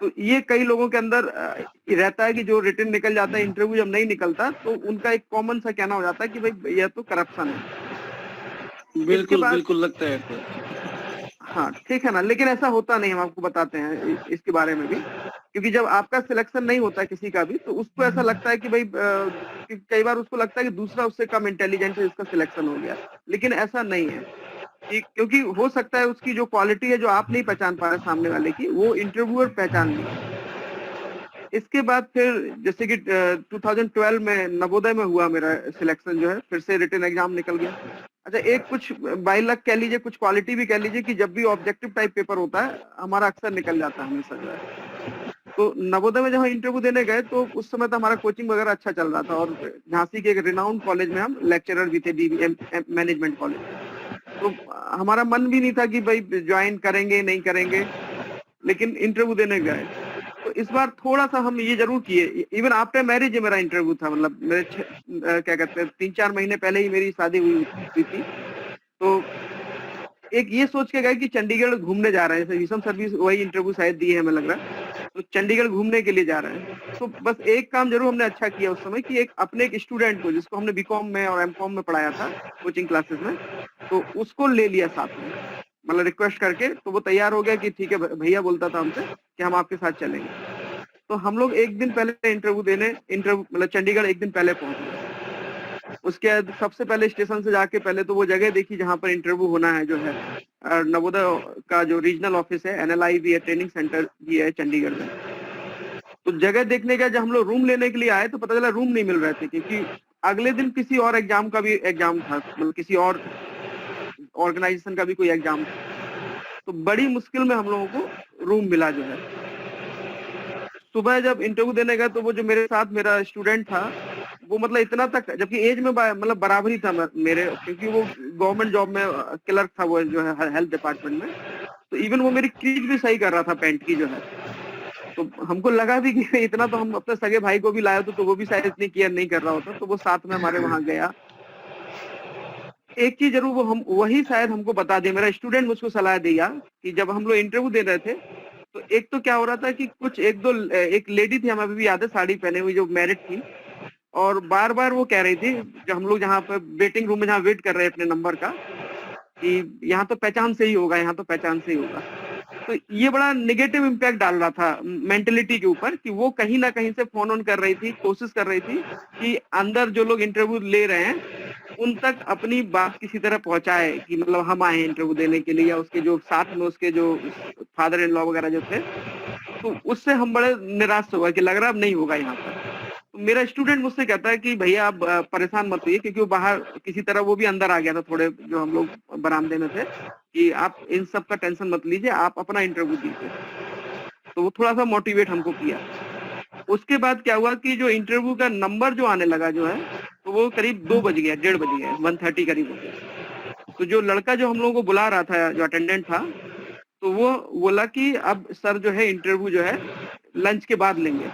तो ये कई लोगों के अंदर रहता है कि जो रिटन निकल जाता है, इंटरव्यू जब नहीं निकलता तो उनका एक कॉमन सा कहना हो जाता है कि भाई यह तो करप्शन है। बिल्कुल बिल्कुल लगता है। हाँ ठीक है ना, लेकिन ऐसा होता नहीं, हम आपको बताते हैं इसके बारे में भी, क्योंकि जब आपका सिलेक्शन नहीं होता किसी का भी तो उसको ऐसा लगता है कि भाई कई बार उसको लगता है कि दूसरा उससे कम इंटेलिजेंट है जिसका सिलेक्शन हो गया, लेकिन ऐसा नहीं है। क्योंकि हो सकता है उसकी जो क्वालिटी है जो आप नहीं पहचान पा रहे सामने वाले की, वो इंटरव्यूअर पहचान ली। इसके बाद फिर जैसे कि 2012 में नवोदय में हुआ मेरा सिलेक्शन जो है, फिर से रिटन एग्जाम निकल गया। अच्छा, एक कुछ बाई लक कह लीजिए, कुछ क्वालिटी भी कह लीजिए कि जब भी ऑब्जेक्टिव टाइप पेपर होता है हमारा अक्सर निकल जाता है हमेशा जो है। तो नवोदय में जब हम इंटरव्यू देने गए तो उस समय तो हमारा कोचिंग वगैरह अच्छा चल रहा था, और झांसी के एक रिनाउंड कॉलेज में हम लेक्चरर भी थे, DBM मैनेजमेंट कॉलेज। तो हमारा मन भी नहीं था कि भाई ज्वाइन करेंगे नहीं करेंगे, लेकिन इंटरव्यू देने गए। तो इस बार थोड़ा सा हम ये जरूर किए, इवन आफ्टर मैरिज मेरा इंटरव्यू था, मतलब मेरे क्या कहते हैं 3-4 महीने पहले ही मेरी शादी हुई थी। तो एक ये सोच के गए कि चंडीगढ़ घूमने जा रहे हैं, जैसे विषम सर्विस वही इंटरव्यू शायद दी है हमें लग रहा है, तो चंडीगढ़ घूमने के लिए जा रहे हैं। तो बस एक काम जरूर हमने अच्छा किया उस समय कि एक अपने एक स्टूडेंट को, जिसको हमने बीकॉम में और एमकॉम में पढ़ाया था कोचिंग क्लासेस में, तो उसको ले लिया साथ में, मतलब रिक्वेस्ट करके। तो वो तैयार हो गया कि ठीक है, भैया बोलता था हमसे कि हम आपके साथ चलेंगे। तो हम लोग एक दिन पहले इंटरव्यू मतलब चंडीगढ़ एक दिन पहले पहुंच गए। उसके बाद सबसे पहले स्टेशन से जाके पहले तो वो जगह देखी जहाँ पर इंटरव्यू होना है, जो है नवोदय का जो रीजनल ऑफिस है, NLI भी है, ट्रेनिंग सेंटर भी है चंडीगढ़ में। तो जगह देखने का जब हम लोग रूम लेने के लिए आए तो पता चला रूम नहीं मिल रहे थे, क्योंकि अगले दिन किसी और एग्जाम का भी एग्जाम था, मतलब किसी और ऑर्गेनाइजेशन का भी कोई एग्जाम था। तो बड़ी मुश्किल में हम लोगों को रूम मिला जो है। सुबह जब इंटरव्यू देने गए तो वो जो मेरे साथ मेरा स्टूडेंट था, वो मतलब इतना तक, जबकि एज में मतलब बराबर ही था मेरे, क्योंकि वो गवर्नमेंट जॉब में क्लर्क था, वो जो है हेल्थ डिपार्टमेंट में। तो इवन वो मेरी क्रीज भी सही कर रहा था पैंट की जो है। तो हमको लगा भी कि इतना तो हम अपने सगे भाई को भी लाए तो वो भी शायद इतनी केयर नहीं कर रहा होता, तो वो साथ में हमारे वहां गया। एक चीज जरूर वो हम वही शायद हमको बता दे, मेरा स्टूडेंट मुझको सलाह दिया कि जब हम लोग इंटरव्यू दे रहे थे तो एक तो क्या हो रहा था कि कुछ एक लेडी थी, हमें अभी भी याद है, साड़ी पहने हुई, जो मैरिड थी, और बार बार वो कह रही थी, जब हम लोग जहाँ पे वेटिंग रूम में जहाँ वेट कर रहे हैं अपने नंबर का, कि यहाँ तो पहचान से ही होगा, यहाँ तो पहचान से ही होगा। तो ये बड़ा नेगेटिव इम्पैक्ट डाल रहा था मेंटलिटी के ऊपर, कि वो कहीं ना कहीं से फोन ऑन कर रही थी, कोशिश कर रही थी कि अंदर जो लोग इंटरव्यू ले रहे हैं उन तक अपनी बात किसी तरह पहुंचाए, कि मतलब हम आए हैं इंटरव्यू देने के लिए, या उसके जो साथ में उसके जो फादर इन लॉ वगैरह जो थे। तो उससे हम बड़े निराश हुए कि लग रहा अब नहीं होगा यहाँ पर। तो मेरा स्टूडेंट मुझसे कहता है कि भैया आप परेशान मत होइए, क्योंकि वो बाहर किसी तरह वो भी अंदर आ गया था, थोड़े जो हम लोग बरामदे में थे, कि आप इन सब का टेंशन मत लीजिए, आप अपना इंटरव्यू दीजिए। तो वो थोड़ा सा मोटिवेट हमको किया। उसके बाद क्या हुआ कि जो इंटरव्यू का नंबर जो आने लगा जो है, तो वो करीब 2 बज गया, 1:30 बज गया, 1:30 करीब हो गया। तो जो लड़का जो हम लोगों को बुला रहा था, जो अटेंडेंट था, तो वो बोला कि अब सर जो है इंटरव्यू जो है लंच के बाद लेंगे,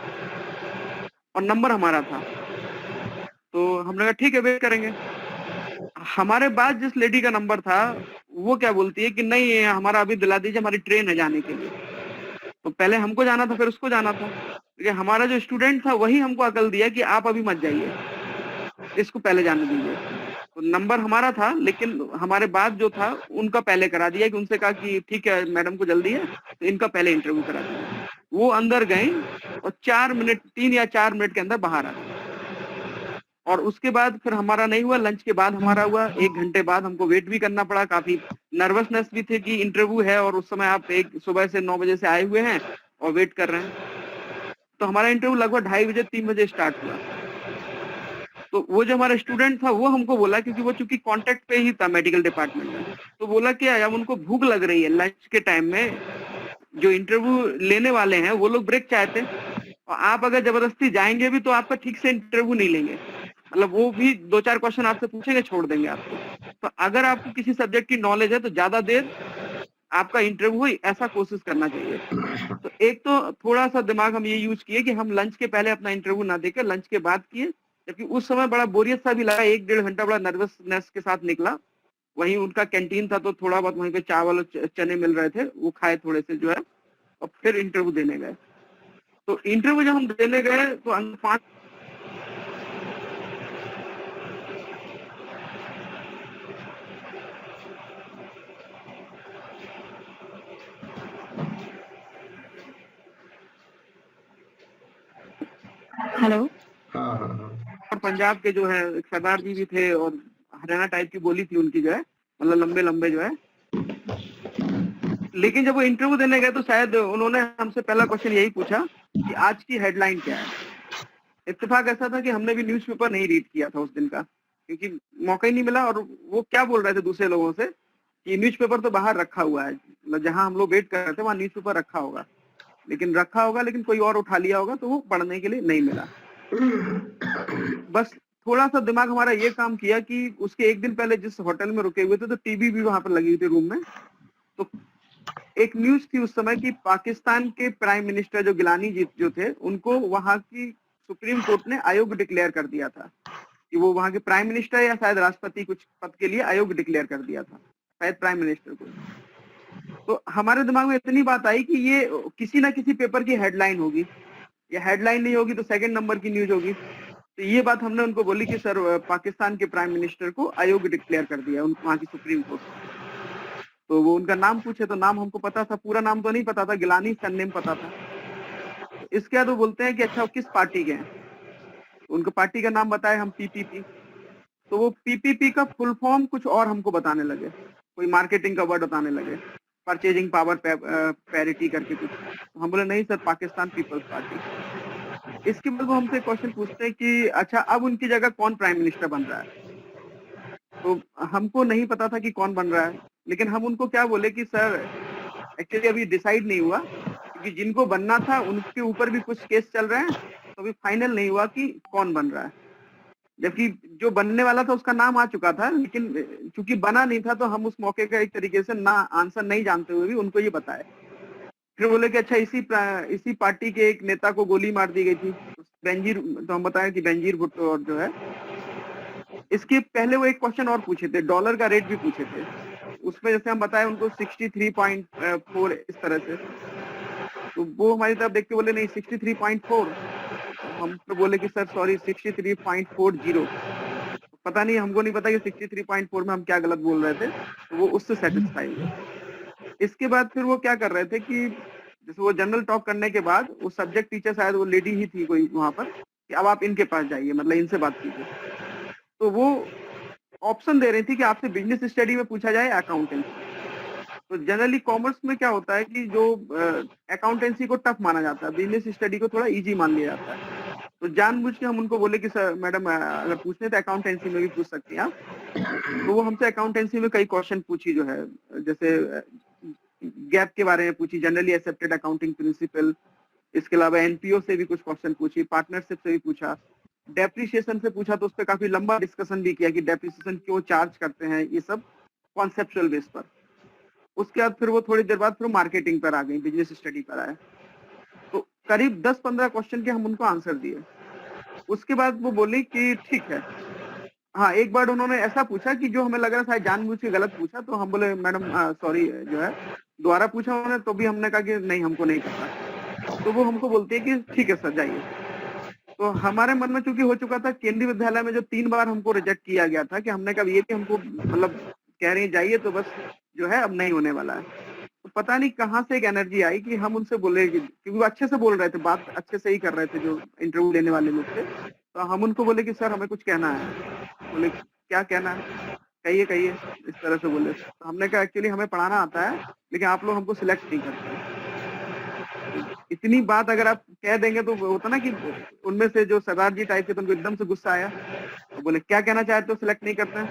और नंबर हमारा था। तो हमने कहा ठीक है, वेट करेंगे। हमारे बाद जिस लेडी का नंबर था, वो क्या बोलती है कि नहीं, हमारा अभी दिला दीजिए, हमारी ट्रेन है जाने के लिए। तो पहले हमको जाना था, फिर उसको जाना था। लेकिन हमारा जो स्टूडेंट था वही हमको अकल दिया कि आप अभी मत जाइए, इसको पहले जाने दीजिए। तो नंबर हमारा था, लेकिन हमारे बाद जो था उनका पहले करा दिया, कि उनसे कहा कि ठीक है मैडम को जल्दी है तो इनका पहले इंटरव्यू करा दीजिए। वो अंदर गए और 3 या 4 मिनट के अंदर बाहर आ गए। और उसके बाद फिर हमारा नहीं हुआ, लंच के बाद हमारा हुआ। 1 घंटे बाद हमको वेट भी करना पड़ा, काफी नर्वसनेस भी थी कि इंटरव्यू है और उस समय आप सुबह से 9 बजे से आए हुए हैं और वेट कर रहे हैं। तो हमारा इंटरव्यू लगभग 2:30 बजे 3 बजे स्टार्ट हुआ। तो वो जो हमारा स्टूडेंट था वो हमको बोला, क्योंकि वो चूंकि कांटेक्ट पे ही था मेडिकल डिपार्टमेंट में, तो बोला कि अब उनको भूख लग रही है, लंच के टाइम में जो इंटरव्यू लेने वाले हैं वो लोग ब्रेक चाहते हैं, और आप अगर जबरदस्ती जाएंगे भी तो आपका ठीक से इंटरव्यू नहीं लेंगे। मतलब वो भी 2-4 क्वेश्चन आपसे पूछेंगे, छोड़ देंगे आपको। तो अगर आपको किसी सब्जेक्ट की नॉलेज है तो ज्यादा देर आपका इंटरव्यू हो, ऐसा कोशिश करना चाहिए। तो एक तो थोड़ा सा दिमाग हम ये यूज किए कि हम लंच के पहले अपना इंटरव्यू ना देकर लंच के बाद किए, जबकि उस समय बड़ा बोरियत सा भी लगा। 1-1.5 घंटा बड़ा नर्वसनेस के साथ निकला। वहीं उनका कैंटीन था तो थोड़ा बहुत वहीं पे चावल और चने मिल रहे थे, वो खाए थोड़े से जो है, और फिर इंटरव्यू देने गए। तो इंटरव्यू जब हम देने गए तो 5 हेलो। हाँ हाँ हाँ। और पंजाब के जो है एक सरदार जी भी थे, और हरियाणा टाइप की बोली थी उनकी जो है, मतलब लंबे लंबे जो है। लेकिन जब वो इंटरव्यू देने गए तो शायद उन्होंने हमसे पहला क्वेश्चन यही पूछा कि आज की हेडलाइन क्या है। इत्तेफाक ऐसा था कि हमने भी न्यूज़पेपर नहीं रीड किया था उस दिन का, क्योंकि मौका ही नहीं मिला। और वो क्या बोल रहे थे दूसरे लोगों से कि न्यूज़पेपर तो बाहर रखा हुआ है, मतलब जहां हम लोग वेट कर रहे थे वहां न्यूज़पेपर रखा होगा, लेकिन कोई और उठा लिया होगा, तो वो पढ़ने के लिए नहीं मिला। बस थोड़ा सा दिमाग हमारा ये काम किया कि उसके एक दिन पहले जिस होटल में रुके हुए थे तो टीवी भी वहां पर लगी हुई थी रूम में। तो एक न्यूज थी उस समय कि पाकिस्तान के प्राइम मिनिस्टर जो गिलानी जी जो थे, उनको वहां की सुप्रीम कोर्ट ने अयोग्य डिक्लेयर कर दिया था, कि वो वहां के प्राइम मिनिस्टर या शायद राष्ट्रपति कुछ पद के लिए अयोग्य डिक्लेयर कर दिया था, शायद प्राइम मिनिस्टर को। तो हमारे दिमाग में इतनी बात आई कि ये किसी ना किसी पेपर की हेडलाइन होगी, या हेडलाइन नहीं होगी तो सेकंड नंबर की न्यूज होगी। तो ये बात हमने उनको बोली कि सर पाकिस्तान के प्राइम मिनिस्टर को अयोग्य डिक्लेयर कर दिया वहां की सुप्रीम कोर्ट। तो वो उनका नाम पूछे तो नाम हमको पता था, पूरा नाम तो नहीं पता था, गिलानी सरनेम पता था। तो इसके बाद वो बोलते हैं कि अच्छा वो किस पार्टी के हैं, उनको पार्टी का नाम बताए हम, पीपीपी। तो वो पीपीपी का फुल फॉर्म कुछ और हमको बताने लगे, कोई मार्केटिंग का वर्ड बताने लगे, परचेजिंग पावर पैरिटी करके कुछ। तो हम बोले नहीं सर, पाकिस्तान पीपल्स पार्टी। इसके बाद वो हमसे क्वेश्चन पूछते हैं कि अच्छा अब उनकी जगह कौन प्राइम मिनिस्टर बन रहा है। तो हमको नहीं पता था कि कौन बन रहा है, लेकिन हम उनको क्या बोले कि सर एक्चुअली अभी डिसाइड नहीं हुआ, क्योंकि जिनको बनना था उनके ऊपर भी कुछ केस चल रहे हैं, तो अभी फाइनल नहीं हुआ कि कौन बन रहा है। जबकि जो बनने वाला था उसका नाम आ चुका था, लेकिन चूंकि बना नहीं था तो हम उस मौके का एक तरीके से ना आंसर नहीं जानते हुए भी उनको ये बताए। फिर बोले कि अच्छा इसी पार्टी के एक नेता को गोली मार दी गई थी, बेनजीर। तो हम बताएं कि बेनजीर भुट्टो और जो है। इसके पहले वो एक क्वेश्चन और पूछे थे, डॉलर का रेट भी पूछे थे। उसमें जैसे हम बताए उनको 63.4 इस तरह से। तो वो हमारी तरफ देख के बोले नहीं 63.4। हम तो बोले कि सर सॉरी 63.40। पता नहीं, हमको नहीं पता कि 63.4 में हम क्या गलत बोल रहे थे। तो वो उससे सेटिस्फाई हुए। इसके बाद फिर वो क्या कर रहे थे कि जैसे वो जनरल टॉक करने के बाद वो सब्जेक्ट टीचर, शायद वो लेडी ही थी कोई वहां पर, कि अब आप इनके पास जाइए, मतलब इनसे बात कीजिए। तो वो ऑप्शन दे रही थी कि आपसे बिजनेस स्टडी में पूछा जाए अकाउंटेंसी। तो जनरली कॉमर्स में क्या होता है कि जो अकाउंटेंसी को टफ माना जाता है, बिजनेस स्टडी को थोड़ा इजी मान लिया जाता है। तो जानबूझ के हम उनको बोले कि सर मैडम अगर पूछने तो अकाउंटेंसी में भी पूछ सकती हैं आप। तो वो हमसे अकाउंटेंसी में कई क्वेश्चन पूछी जो है, जैसे गैप के बारे में पूछी, जनरली एक्सेप्टेड अकाउंटिंग प्रिंसिपल। इसके अलावा एनपीओ से भी कुछ क्वेश्चन पूछी, पार्टनरशिप से भी पूछा, डेप्रिसिएशन से पूछा। तो उस पर काफी लंबा डिस्कशन भी किया कि डेप्रिसिएशन क्यों चार्ज करते हैं, ये सब कॉन्सेप्चुअल बेस पर। उसके बाद फिर वो थोड़ी देर बाद फिर मार्केटिंग पर आ गई, बिजनेस स्टडी पर आए। तो करीब 10-15 क्वेश्चन के हम उनको आंसर दिए। उसके बाद वो बोली कि ठीक है। हाँ, एक बार उन्होंने ऐसा पूछा कि जो हमें लग रहा था जानबूझ के गलत पूछा। तो हम बोले मैडम सॉरी जो है दोबारा पूछा उन्होंने तो भी हमने कहा कि नहीं हमको नहीं पता। तो वो हमको बोलती है कि ठीक है सर जाइए। तो हमारे मन में चूंकि हो चुका था केंद्रीय विद्यालय में जो 3 बार हमको रिजेक्ट किया गया था कि हमने कहा ये भी हमको मतलब कह रही है जाइए तो बस जो है अब नहीं होने वाला है। तो पता नहीं कहाँ से एक एनर्जी आई कि हम उनसे बोले क्योंकि वो अच्छे से बोल रहे थे, बात अच्छे से ही कर रहे थे जो इंटरव्यू लेने वाले लोग थे। तो हम उनको बोले कि सर हमें कुछ कहना है। बोले क्या कहना है, कहिए कहिए, इस तरह से बोले। तो हमने कहा एक्चुअली हमें पढ़ाना आता है लेकिन आप लोग हमको सिलेक्ट नहीं करते। इतनी बात अगर आप कह देंगे तो होता ना कि उनमें से जो सरदार जी टाइप के तो उनको एकदम से गुस्सा आया। तो बोले क्या कहना चाहते हो सिलेक्ट नहीं करते हैं।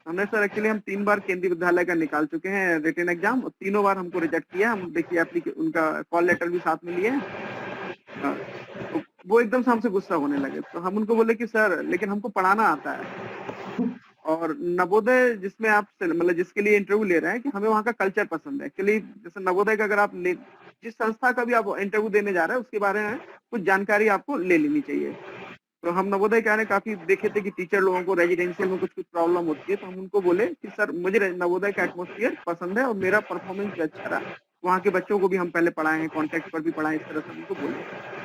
हमने सर एक्चुअली हम 3 बार केंद्रीय विद्यालय का निकाल चुके हैं रिटन एग्जाम और तीनों बार हमको रिजेक्ट किया। हम देखिए उनका कॉल लेटर भी साथ में लिए हैं। तो वो एकदम से हमसे गुस्सा होने लगे। तो हम उनको बोले कि सर लेकिन हमको पढ़ाना आता है और नवोदय जिसमें आप मतलब जिसके लिए इंटरव्यू ले रहे हैं कि हमें वहाँ का कल्चर पसंद है। एक्चुअली जैसे नवोदय का अगर आप जिस संस्था का भी आप इंटरव्यू देने जा रहे हैं उसके बारे में कुछ जानकारी आपको ले लेनी चाहिए। तो हम नवोदय के आने काफी देखे थे कि टीचर लोगों को रेजिडेंशियल में कुछ प्रॉब्लम होती है। तो हम उनको बोले कि सर मुझे नवोदय का एटमोसफियर पसंद है और मेरा परफॉर्मेंस भी अच्छा रहा। वहाँ के बच्चों को भी हम पहले पढ़ाए हैं, कॉन्टेक्ट पर भी पढ़ाए, इस तरह से उनको बोले।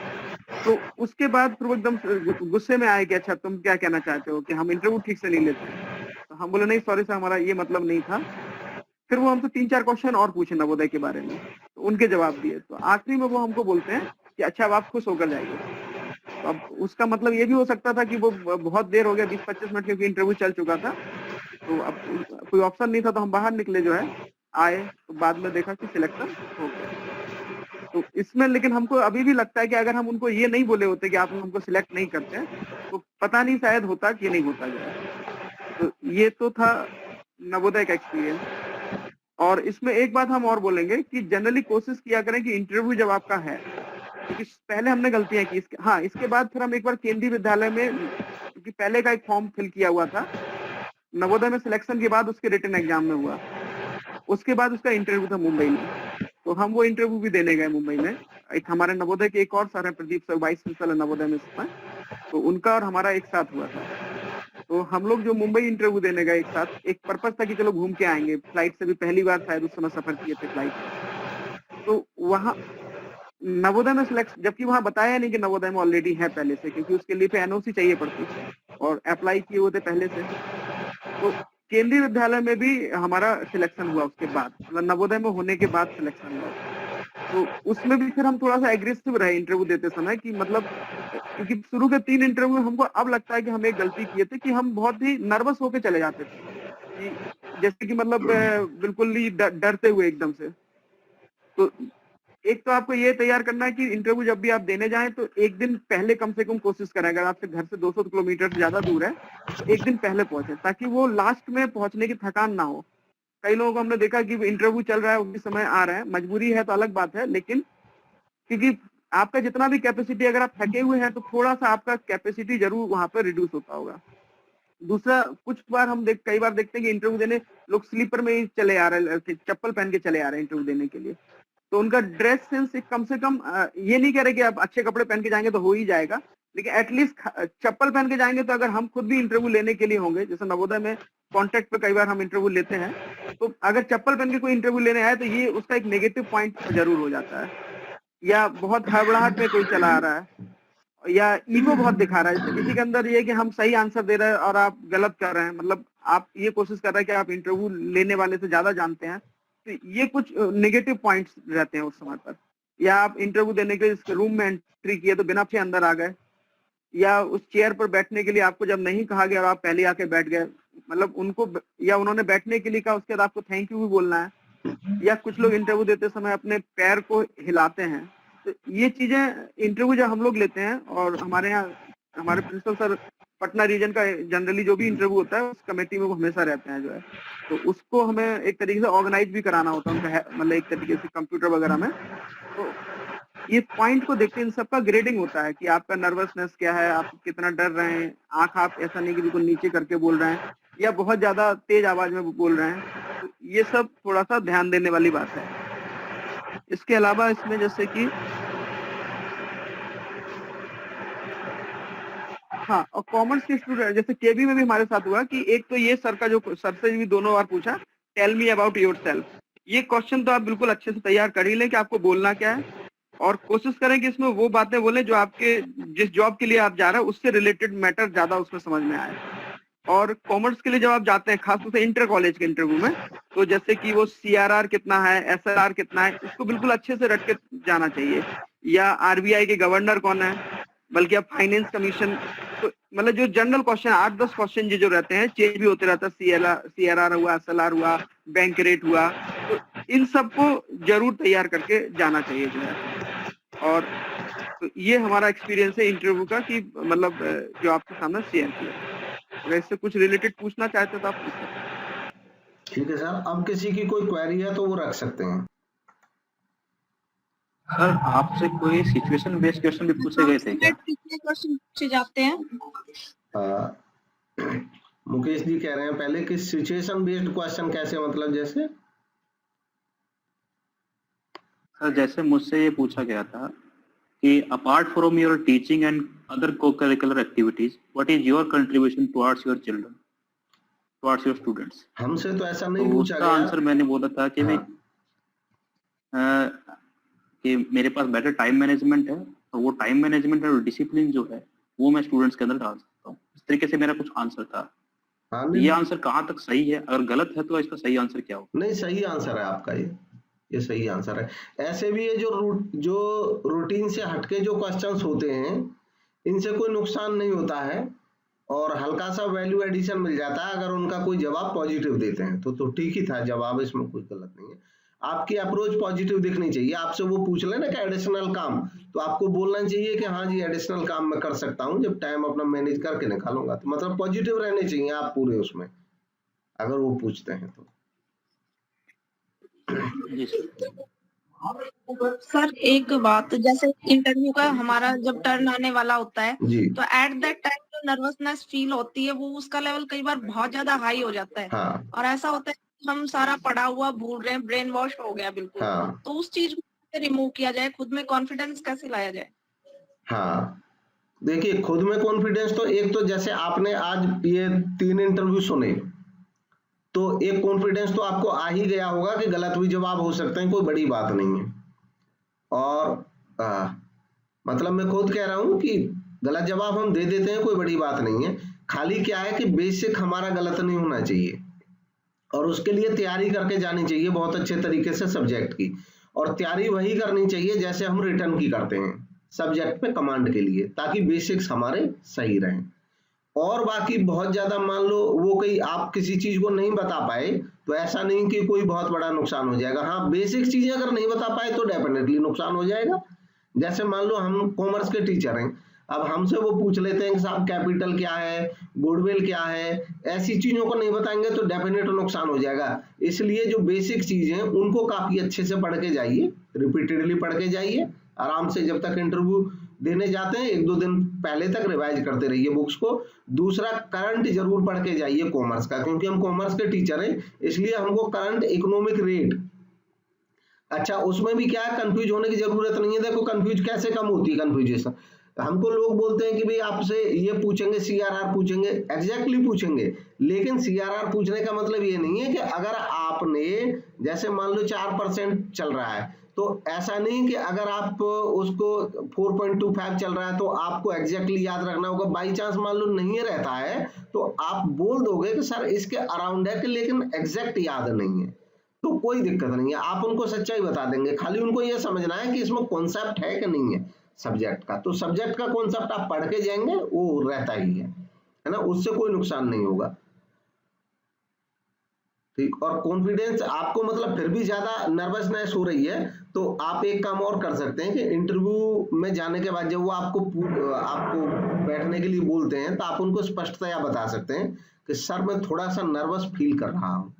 तो उसके बाद फिर वो एकदम गुस्से में आए कि अच्छा तुम क्या कहना चाहते हो कि हम इंटरव्यू ठीक से नहीं लेते हैं। तो हम बोले नहीं सॉरी सर हमारा ये मतलब नहीं था। फिर वो हमसे 3-4 क्वेश्चन और पूछे नवोदय के बारे में, तो उनके जवाब दिए। तो आखिरी में वो हमको बोलते हैं कि अच्छा अब आप खुश होकर जाइए। तो अब उसका मतलब ये भी हो सकता था कि वो बहुत देर हो गया, 20-25 मिनट क्योंकि इंटरव्यू चल चुका था। तो अब कोई ऑप्शन नहीं था तो हम बाहर निकले जो है आए। तो बाद में देखा कि सिलेक्शन हो गया। तो इसमें लेकिन हमको अभी भी लगता है कि अगर हम उनको ये नहीं बोले होते कि आप हमको सिलेक्ट नहीं करते तो पता नहीं शायद होता कि नहीं होता जो है। तो ये तो था नवोदय का एक्सपीरियंस। और इसमें एक बात हम और बोलेंगे कि जनरली कोशिश किया करें कि इंटरव्यू जब आपका है, क्योंकि पहले हमने गलतियां की इसके बाद फिर हम एक बार केंद्रीय विद्यालय में, क्योंकि पहले का एक फॉर्म फिल किया हुआ था नवोदय में, सिलेक्शन के बाद उसके रिटन एग्जाम में हुआ, उसके बाद उसका इंटरव्यू था मुंबई में। तो हम वो इंटरव्यू भी देने गए मुंबई में। एक हमारे नवोदय के एक और सर है Pradeep sir, vice principal Navodaya में, तो उनका और हमारा एक साथ हुआ था। तो हम लोग जो मुंबई इंटरव्यू देने गए एक साथ, एक पर्पस था कि चलो घूम के आएंगे, फ्लाइट से भी पहली बार शायद उस समय सफर किए थे फ्लाइट से। तो वहाँ नवोदय में सिलेक्शन, जबकि वहाँ बताया नहीं कि नवोदय में ऑलरेडी है पहले से, क्योंकि उसके लिए एनओसी चाहिए पड़ती और अप्लाई किए हुए थे पहले से। तो केंद्रीय विद्यालय में भी हमारा सिलेक्शन हुआ उसके बाद, मतलब नवोदय में होने के बाद सिलेक्शन हुआ। तो उसमें भी फिर हम थोड़ा सा एग्रेसिव रहे इंटरव्यू देते समय कि मतलब, क्योंकि शुरू के 3 इंटरव्यू हमको अब लगता है कि हम एक गलती किए थे कि हम बहुत ही नर्वस होके चले जाते थे कि जैसे कि मतलब बिल्कुल ही डरते हुए एकदम से। तो एक तो आपको ये तैयार करना है कि इंटरव्यू जब भी आप देने जाएं तो एक दिन पहले कम से कम कोशिश करें। अगर आपसे घर से 200 किलोमीटर से ज्यादा दूर है तो एक दिन पहले पहुंचे, ताकि वो लास्ट में पहुंचने की थकान ना हो। कई लोगों को हमने देखा कि इंटरव्यू चल रहा है उसी समय आ रहे हैं, मजबूरी है तो अलग बात है, लेकिन क्योंकि आपका जितना भी कैपेसिटी, अगर आप थके हुए हैं तो थोड़ा सा आपका कैपेसिटी जरूर वहां पर रिड्यूस होता होगा। दूसरा, कुछ बार हम कई बार देखते हैं कि इंटरव्यू देने लोग स्लीपर में ही चले आ रहे हैं, चप्पल पहन के चले आ रहे हैं इंटरव्यू देने के लिए। तो उनका ड्रेस सेंस कम से कम, ये नहीं कह रहे कि आप अच्छे कपड़े पहन के जाएंगे तो हो ही जाएगा, लेकिन एटलीस्ट चप्पल पहन के जाएंगे तो अगर हम खुद भी इंटरव्यू लेने के लिए होंगे, जैसे नवोदय में कॉन्ट्रैक्ट पे कई बार हम इंटरव्यू लेते हैं, तो अगर चप्पल पहन के कोई इंटरव्यू लेने आए तो ये उसका एक नेगेटिव पॉइंट जरूर हो जाता है। या बहुत हड़बड़ाहट में कोई चला आ रहा है, या ईगो बहुत दिखा रहा है, जैसे किसी के अंदर ये कि हम सही आंसर दे रहे हैं और आप गलत कर रहे हैं, मतलब आप ये कोशिश कर रहे हैं कि आप इंटरव्यू लेने वाले से ज्यादा जानते हैं। तो ये कुछ नेगेटिव पॉइंट्स रहते हैं उस समय पर। या आप इंटरव्यू देने के लिए रूम में एंट्री किए तो बिना पूछे अंदर आ गए, या उस चेयर पर बैठने के लिए आपको जब नहीं कहा गया और आप पहले आके बैठ गए, मतलब उनको, या उन्होंने बैठने के लिए कहा उसके बाद आपको थैंक यू भी बोलना है। या कुछ लोग इंटरव्यू देते समय अपने पैर को हिलाते हैं। तो ये चीजें इंटरव्यू जब हम लोग लेते हैं, और हमारे यहाँ हमारे प्रिंसिपल सर पटना रीजन का जनरली जो भी इंटरव्यू होता है उस कमेटी में वो हमेशा रहते हैं जो है, तो उसको हमें एक तरीके से ऑर्गेनाइज भी कराना होता है उनका, मतलब एक तरीके से कंप्यूटर वगैरह में। तो ये पॉइंट को देखते हैं, इन सबका ग्रेडिंग होता है कि आपका नर्वसनेस क्या है, आप कितना डर रहे हैं, आंख आप ऐसा नहीं कि बिल्कुल नीचे करके बोल रहे हैं या बहुत ज्यादा तेज आवाज में बोल रहे हैं। तो ये सब थोड़ा सा ध्यान देने वाली बात है। इसके अलावा इसमें जैसे कि हाँ, और कॉमर्स के स्टूडेंट जैसे केबी में भी हमारे साथ हुआ कि एक तो ये सर का जो सर से भी दोनों बार पूछा, टेल मी अबाउट योरसेल्फ, ये क्वेश्चन तो आप बिल्कुल अच्छे से तैयार कर ही लें कि आपको बोलना क्या है, और कोशिश करें कि इसमें वो बातें बोलें जो आपके जिस जॉब के लिए आप जा रहे हैं उससे रिलेटेड मैटर ज्यादा उसमें समझ में आए। और कॉमर्स के लिए जब आप जाते हैं, खासतौर से इंटर कॉलेज के इंटरव्यू में, तो जैसे कि वो CRR कितना है, SLR कितना है, इसको बिल्कुल अच्छे से रट के जाना चाहिए। या RBI के गवर्नर कौन है, बल्कि आप फाइनेंस कमीशन, तो मतलब जो जनरल क्वेश्चन 8-10 क्वेश्चन जो रहते हैं, चेंज भी होते रहता है, CRR हुआ, SLR हुआ, बैंक रेट हुआ, तो इन सबको जरूर तैयार करके जाना चाहिए जो है। और तो ये हमारा एक्सपीरियंस है इंटरव्यू का, कि मतलब जो आपके सामने शेयर किया। अगर इससे कुछ रिलेटेड पूछना चाहते तो आप पूछ सकते हैं। ठीक है सर, अब किसी की कोई क्वेरी है तो वो रख सकते हैं। सर आपसे कोई सिचुएशन बेस्ड क्वेश्चन भी पूछे गए थे क्या? कितने क्वेश्चन पूछे जाते हैं? मुकेश जी कह रहे हैं पहले कि सिचुएशन बेस्ड क्वेश्चन कैसे, मतलब जैसे? सर जैसे मुझसे ये पूछा गया था कि apart from your teaching and other co-curricular activities, what is your contribution towards your children, towards your students? हमसे तो ऐसा नहीं तो पूछा उसका गया। आंसर मैंने बोला था कि हाँ। कि मेरे पास बेटर टाइम मैनेजमेंट है, तो वो टाइम मैनेजमेंट और डिसिप्लिन जो है वो मैं स्टूडेंट्स के अंदर डाल सकता हूँ। इस तरीके से मेरा कुछ आंसर था। हाँ, ये आंसर कहाँ तक सही है? अगर गलत है तो इसका सही आंसर क्या हो? नहीं, सही आंसर है आपका, ये सही आंसर है। ऐसे भी ये जो रूटीन से हटके जो क्वेश्चंस होते हैं, इनसे कोई नुकसान नहीं होता है और हल्का सा वैल्यू एडिशन मिल जाता है अगर उनका कोई जवाब पॉजिटिव देते हैं तो ठीक ही था जवाब, इसमें कोई गलत नहीं है। आपकी अप्रोच पॉजिटिव दिखनी चाहिए। आपसे वो पूछ ले ना कि एडिशनल काम, तो आपको बोलना चाहिए कि हाँ जी एडिशनल काम मैं कर सकता हूँ जब टाइम अपना मैनेज करके निकालूंगा। तो मतलब पॉजिटिव रहने चाहिए आप पूरे उसमें, अगर वो पूछते हैं तो। जी सर एक बात, जैसे इंटरव्यू का हमारा जब टर्न आने वाला होता है जी। तो एट दैट टाइम जो नर्वसनेस फील होती है वो उसका लेवल कई बार बहुत ज्यादा हाई हो जाता है। हाँ। और ऐसा होता है कि हम सारा पढ़ा हुआ भूल रहे हैं, ब्रेन वॉश हो गया बिल्कुल। हाँ। तो उस चीज को कैसे रिमूव किया जाए, खुद में कॉन्फिडेंस कैसे लाया जाए? हाँ, देखिए खुद में कॉन्फिडेंस तो एक तो जैसे आपने आज ये 3 इंटरव्यू सुने तो एक कॉन्फिडेंस तो आपको आ ही गया होगा कि गलत भी जवाब हो सकते हैं, कोई बड़ी बात नहीं है। और मतलब मैं खुद कह रहा हूं कि गलत जवाब हम दे देते हैं, कोई बड़ी बात नहीं है। खाली क्या है कि बेसिक हमारा गलत नहीं होना चाहिए और उसके लिए तैयारी करके जानी चाहिए बहुत अच्छे तरीके से सब्जेक्ट की। और तैयारी वही करनी चाहिए जैसे हम रिटर्न की करते हैं सब्जेक्ट पे कमांड के लिए, ताकि बेसिक्स हमारे सही रहें। और बाकी बहुत ज्यादा मान लो वो कोई आप किसी चीज को नहीं बता पाए तो ऐसा नहीं कि कोई बहुत बड़ा नुकसान हो जाएगा। हाँ, बेसिक चीजें अगर नहीं बता पाए तो डेफिनेटली नुकसान हो जाएगा। जैसे मान लो हम कॉमर्स के टीचर हैं, अब हमसे वो पूछ लेते हैं कि साहब कैपिटल क्या है, गुडविल क्या है, ऐसी चीजों को नहीं बताएंगे तो डेफिनेट नुकसान हो जाएगा। इसलिए जो बेसिक चीजें हैं उनको काफी अच्छे से पढ़ के जाइए, रिपीटेडली पढ़ के जाइए आराम से। जब तक इंटरव्यू देने जाते हैं 1-2 दिन पहले तक रिवाइज करते रहिए बुक्स को। दूसरा, करंट जरूर पढ़ के जाइए कॉमर्स का, क्योंकि हम कॉमर्स के टीचर हैं इसलिए हमको करंट इकोनॉमिक रेट, अच्छा उसमें भी क्या है, कंफ्यूज होने की जरूरत नहीं है। देखो कंफ्यूज कैसे कम होती है कंफ्यूजेशन, हमको लोग बोलते हैं कि भाई आपसे ये पूछेंगे CRR पूछेंगे, एग्जैक्टली पूछेंगे, लेकिन CRR पूछने का मतलब ये नहीं है कि अगर आपने जैसे मान लो 4% चल रहा है तो ऐसा नहीं कि अगर आप उसको 4.25 चल रहा है तो आपको एग्जैक्टली याद रखना होगा। बाई चांस मान लो नहीं रहता है तो आप बोल दोगे कि सर इसके अराउंड है, कि लेकिन एग्जैक्ट याद नहीं है, तो कोई दिक्कत नहीं है, आप उनको सच्चाई बता देंगे। खाली उनको ये समझना है कि इसमें कॉन्सेप्ट है कि नहीं है सब्जेक्ट का। तो सब्जेक्ट का कॉन्सेप्ट आप पढ़ के जाएंगे वो रहता ही है ना, उससे कोई नुकसान नहीं होगा। ठीक, और कॉन्फिडेंस आपको मतलब फिर भी ज्यादा नर्वसनेस हो रही है तो आप एक काम और कर सकते हैं कि इंटरव्यू में जाने के बाद जब वो आपको बैठने के लिए बोलते हैं तो आप उनको स्पष्टतया बता सकते हैं कि सर मैं थोड़ा सा नर्वस फील कर रहा हूं।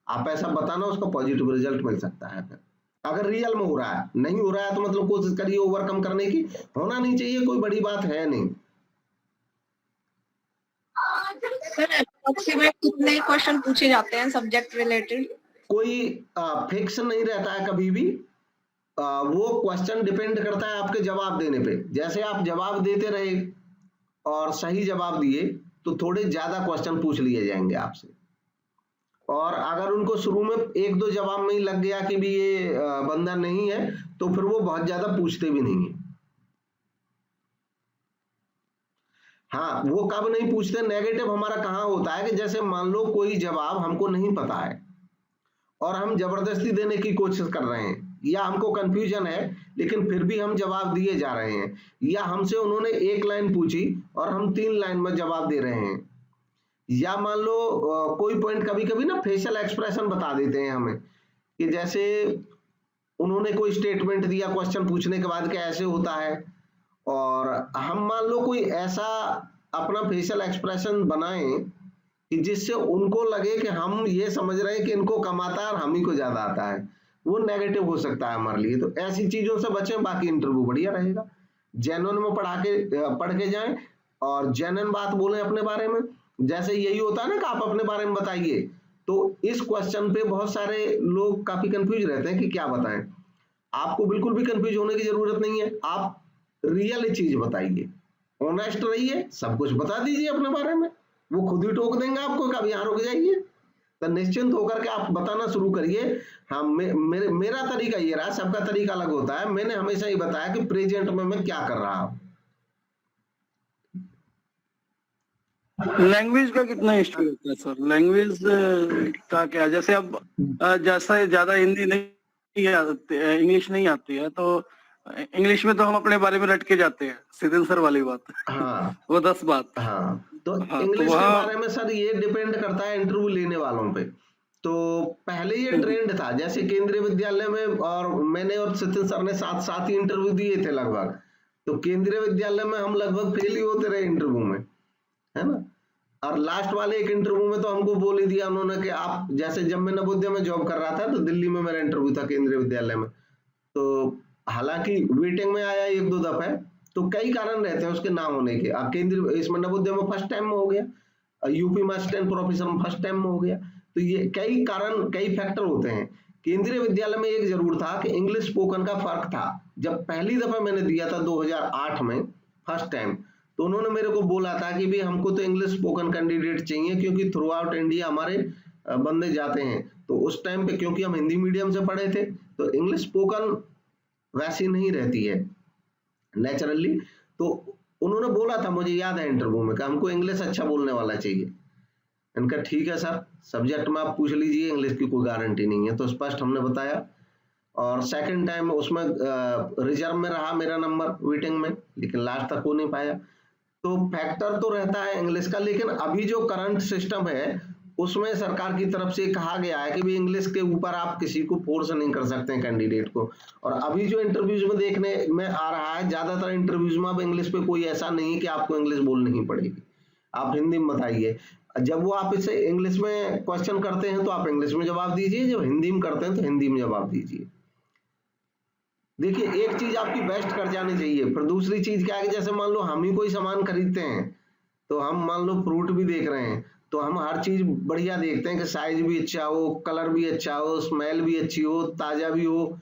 आप ऐसा बताना, उसका पॉजिटिव रिजल्ट मिल सकता है। फिर अगर रियल में हो रहा है, नहीं हो रहा है तो मतलब कोशिश करिए ओवरकम करने की, होना नहीं चाहिए, कोई बड़ी बात है नहीं। सर अप्रोक्सीमेट कितने क्वेश्चन पूछे जाते हैं सब्जेक्ट रिलेटेड? कोई फिक्स नहीं रहता है कभी भी, वो क्वेश्चन डिपेंड करता है आपके जवाब देने पे। जैसे आप जवाब देते रहे और सही जवाब दिए तो थोड़े ज्यादा क्वेश्चन पूछ लिए जाएंगे आपसे। और अगर उनको शुरू में एक दो जवाब में ही लग गया कि भी ये बंदा नहीं है, तो फिर वो बहुत ज्यादा पूछते भी नहीं है। हाँ, वो कब नहीं पूछते, नेगेटिव हमारा कहाँ होता है कि जैसे मान लो कोई जवाब हमको नहीं पता है और हम जबरदस्ती देने की कोशिश कर रहे हैं, या हमको कंफ्यूजन है लेकिन फिर भी हम जवाब दिए जा रहे हैं, या हमसे उन्होंने एक लाइन पूछी और हम 3 लाइन में जवाब दे रहे हैं, या मान लो कोई पॉइंट कभी कभी ना फेशियल एक्सप्रेशन बता देते हैं हमें कि जैसे उन्होंने कोई स्टेटमेंट दिया क्वेश्चन पूछने के बाद कि ऐसे होता है, और हम मान लो कोई ऐसा अपना फेशियल एक्सप्रेशन बनाएं कि जिससे उनको लगे कि हम ये समझ रहे हैं कि इनको कम आता है और हम ही को ज्यादा आता है, वो नेगेटिव हो सकता है हमारे लिए। तो ऐसी चीजों से बचें, बाकी इंटरव्यू बढ़िया रहेगा। जेन्युइन में पढ़ के जाएं और जेन्युइन बात बोलें अपने बारे में। जैसे यही होता है ना कि आप अपने बारे में बताइए, तो इस क्वेश्चन पे बहुत सारे लोग काफी कंफ्यूज रहते हैं कि क्या बताएं। आपको बिल्कुल भी कंफ्यूज होने की जरूरत नहीं है, आप रियल चीज बताइए, ऑनेस्ट रहिए, सब कुछ बता दीजिए अपने बारे में, वो खुद ही टोक देंगे आपको कब यहाँ रुक जाइए। तो निश्चिंत होकर के आप बताना शुरू करिए। हाँ, मेरा तरीका ये रहा, सबका तरीका अलग होता है। मैंने हमेशा ही बताया कि प्रेजेंट में मैं क्या कर रहा हूँ। लैंग्वेज का कितना इश्यू होता है सर? लैंग्वेज का क्या, जैसे अब जैसा ज्यादा हिंदी नहीं आती, इंग्लिश नहीं आती है, तो इंग्लिश में तो हम अपने बारे में रट के जाते हैं, सिद्धन सर वाली बात। हाँ वो 10 बात। हाँ, तो हाँ, इंग्लिश तो के बारे में सर ये डिपेंड करता है इंटरव्यू लेने वालों पे। तो पहले ये ट्रेंड था, जैसे केंद्रीय विद्यालय में, और मैंने और सचिन सर ने साथ साथ ही इंटरव्यू दिए थे लगभग, तो केंद्रीय विद्यालय में हम लगभग फेल ही होते रहे इंटरव्यू में, है ना। और लास्ट वाले एक इंटरव्यू में तो हमको बोल ही दिया उन्होंने कि आप, जैसे जब मैं नवोदय में जॉब कर रहा था तो दिल्ली में मेरा इंटरव्यू था केंद्रीय विद्यालय में, तो हालांकि वेटिंग में आया 1-2 दफे, तो कई कारण रहते हैं उसके ना होने के। अब केंद्रीय इसमें नवोदय में फर्स्ट टाइम में हो गया, यूपी में असिस्टेंट प्रोफेसर में फर्स्ट टाइम में हो गया, तो ये कई कारण, कई फैक्टर होते हैं। केंद्रीय विद्यालय में एक जरूर था कि इंग्लिश स्पोकन का फर्क था। जब पहली दफा मैंने दिया था 2008 में फर्स्ट टाइम, तो उन्होंने मेरे को बोला था कि भाई हमको तो इंग्लिश स्पोकन कैंडिडेट चाहिए, क्योंकि थ्रू आउट इंडिया हमारे बंदे जाते हैं। तो उस टाइम पे क्योंकि हम हिंदी मीडियम से पढ़े थे, तो इंग्लिश स्पोकन वैसी नहीं रहती है नेचुरली। तो उन्होंने बोला था, मुझे याद है इंटरव्यू में, कि हमको इंग्लिश अच्छा बोलने वाला चाहिए। इनका ठीक है सर, सब्जेक्ट में आप पूछ लीजिए, इंग्लिश की कोई गारंटी नहीं है। तो स्पष्ट हमने बताया, और सेकंड टाइम उसमें रिजर्व में रहा मेरा नंबर वेटिंग में, लेकिन लास्ट तक हो नहीं पाया। तो फैक्टर तो रहता है इंग्लिश का, लेकिन अभी जो करंट सिस्टम है उसमें सरकार की तरफ से कहा गया है कि भी इंग्लिश के ऊपर आप किसी को फोर्स नहीं कर सकते हैं कैंडिडेट को। और अभी जो इंटरव्यूज में देखने में आ रहा है, ज्यादातर इंटरव्यूज में अब इंग्लिश पे कोई ऐसा नहीं है कि आपको इंग्लिश बोलनी ही पड़ेगी, आप हिंदी में बताइए। जब वो आप इसे इंग्लिश में क्वेश्चन करते हैं तो आप इंग्लिश में जवाब दीजिए, जब हिंदी में करते हैं तो हिंदी में जवाब दीजिए। देखिए, एक चीज आपकी बेस्ट कर जानी चाहिए। फिर दूसरी चीज क्या है कि जैसे मान लो हम ही कोई सामान खरीदते हैं, तो हम मान लो फ्रूट भी देख रहे हैं, तो हम हर चीज बढ़िया देखते हैं कि साइज भी अच्छा हो, कलर भी अच्छा हो, स्मेल भी अच्छी हो, ताजा भी हो,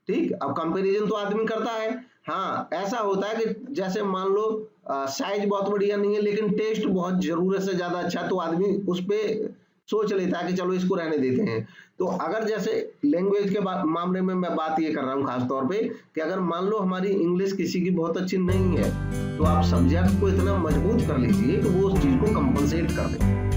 ठीक। अब कंपैरिजन तो आदमी करता है। हाँ, ऐसा होता है कि जैसे मान लो साइज बहुत बढ़िया नहीं है लेकिन टेस्ट बहुत जरूरत से ज्यादा अच्छा, तो आदमी उस पे सोच लेता है कि चलो इसको रहने देते हैं। तो अगर जैसे लैंग्वेज के मामले में मैं बात ये कर रहा हूँ खास तौर पे, कि अगर मान लो हमारी इंग्लिश किसी की बहुत अच्छी नहीं है, तो आप सब्जेक्ट को इतना मजबूत कर लीजिए कि वो उस चीज को कंपनसेट कर दे।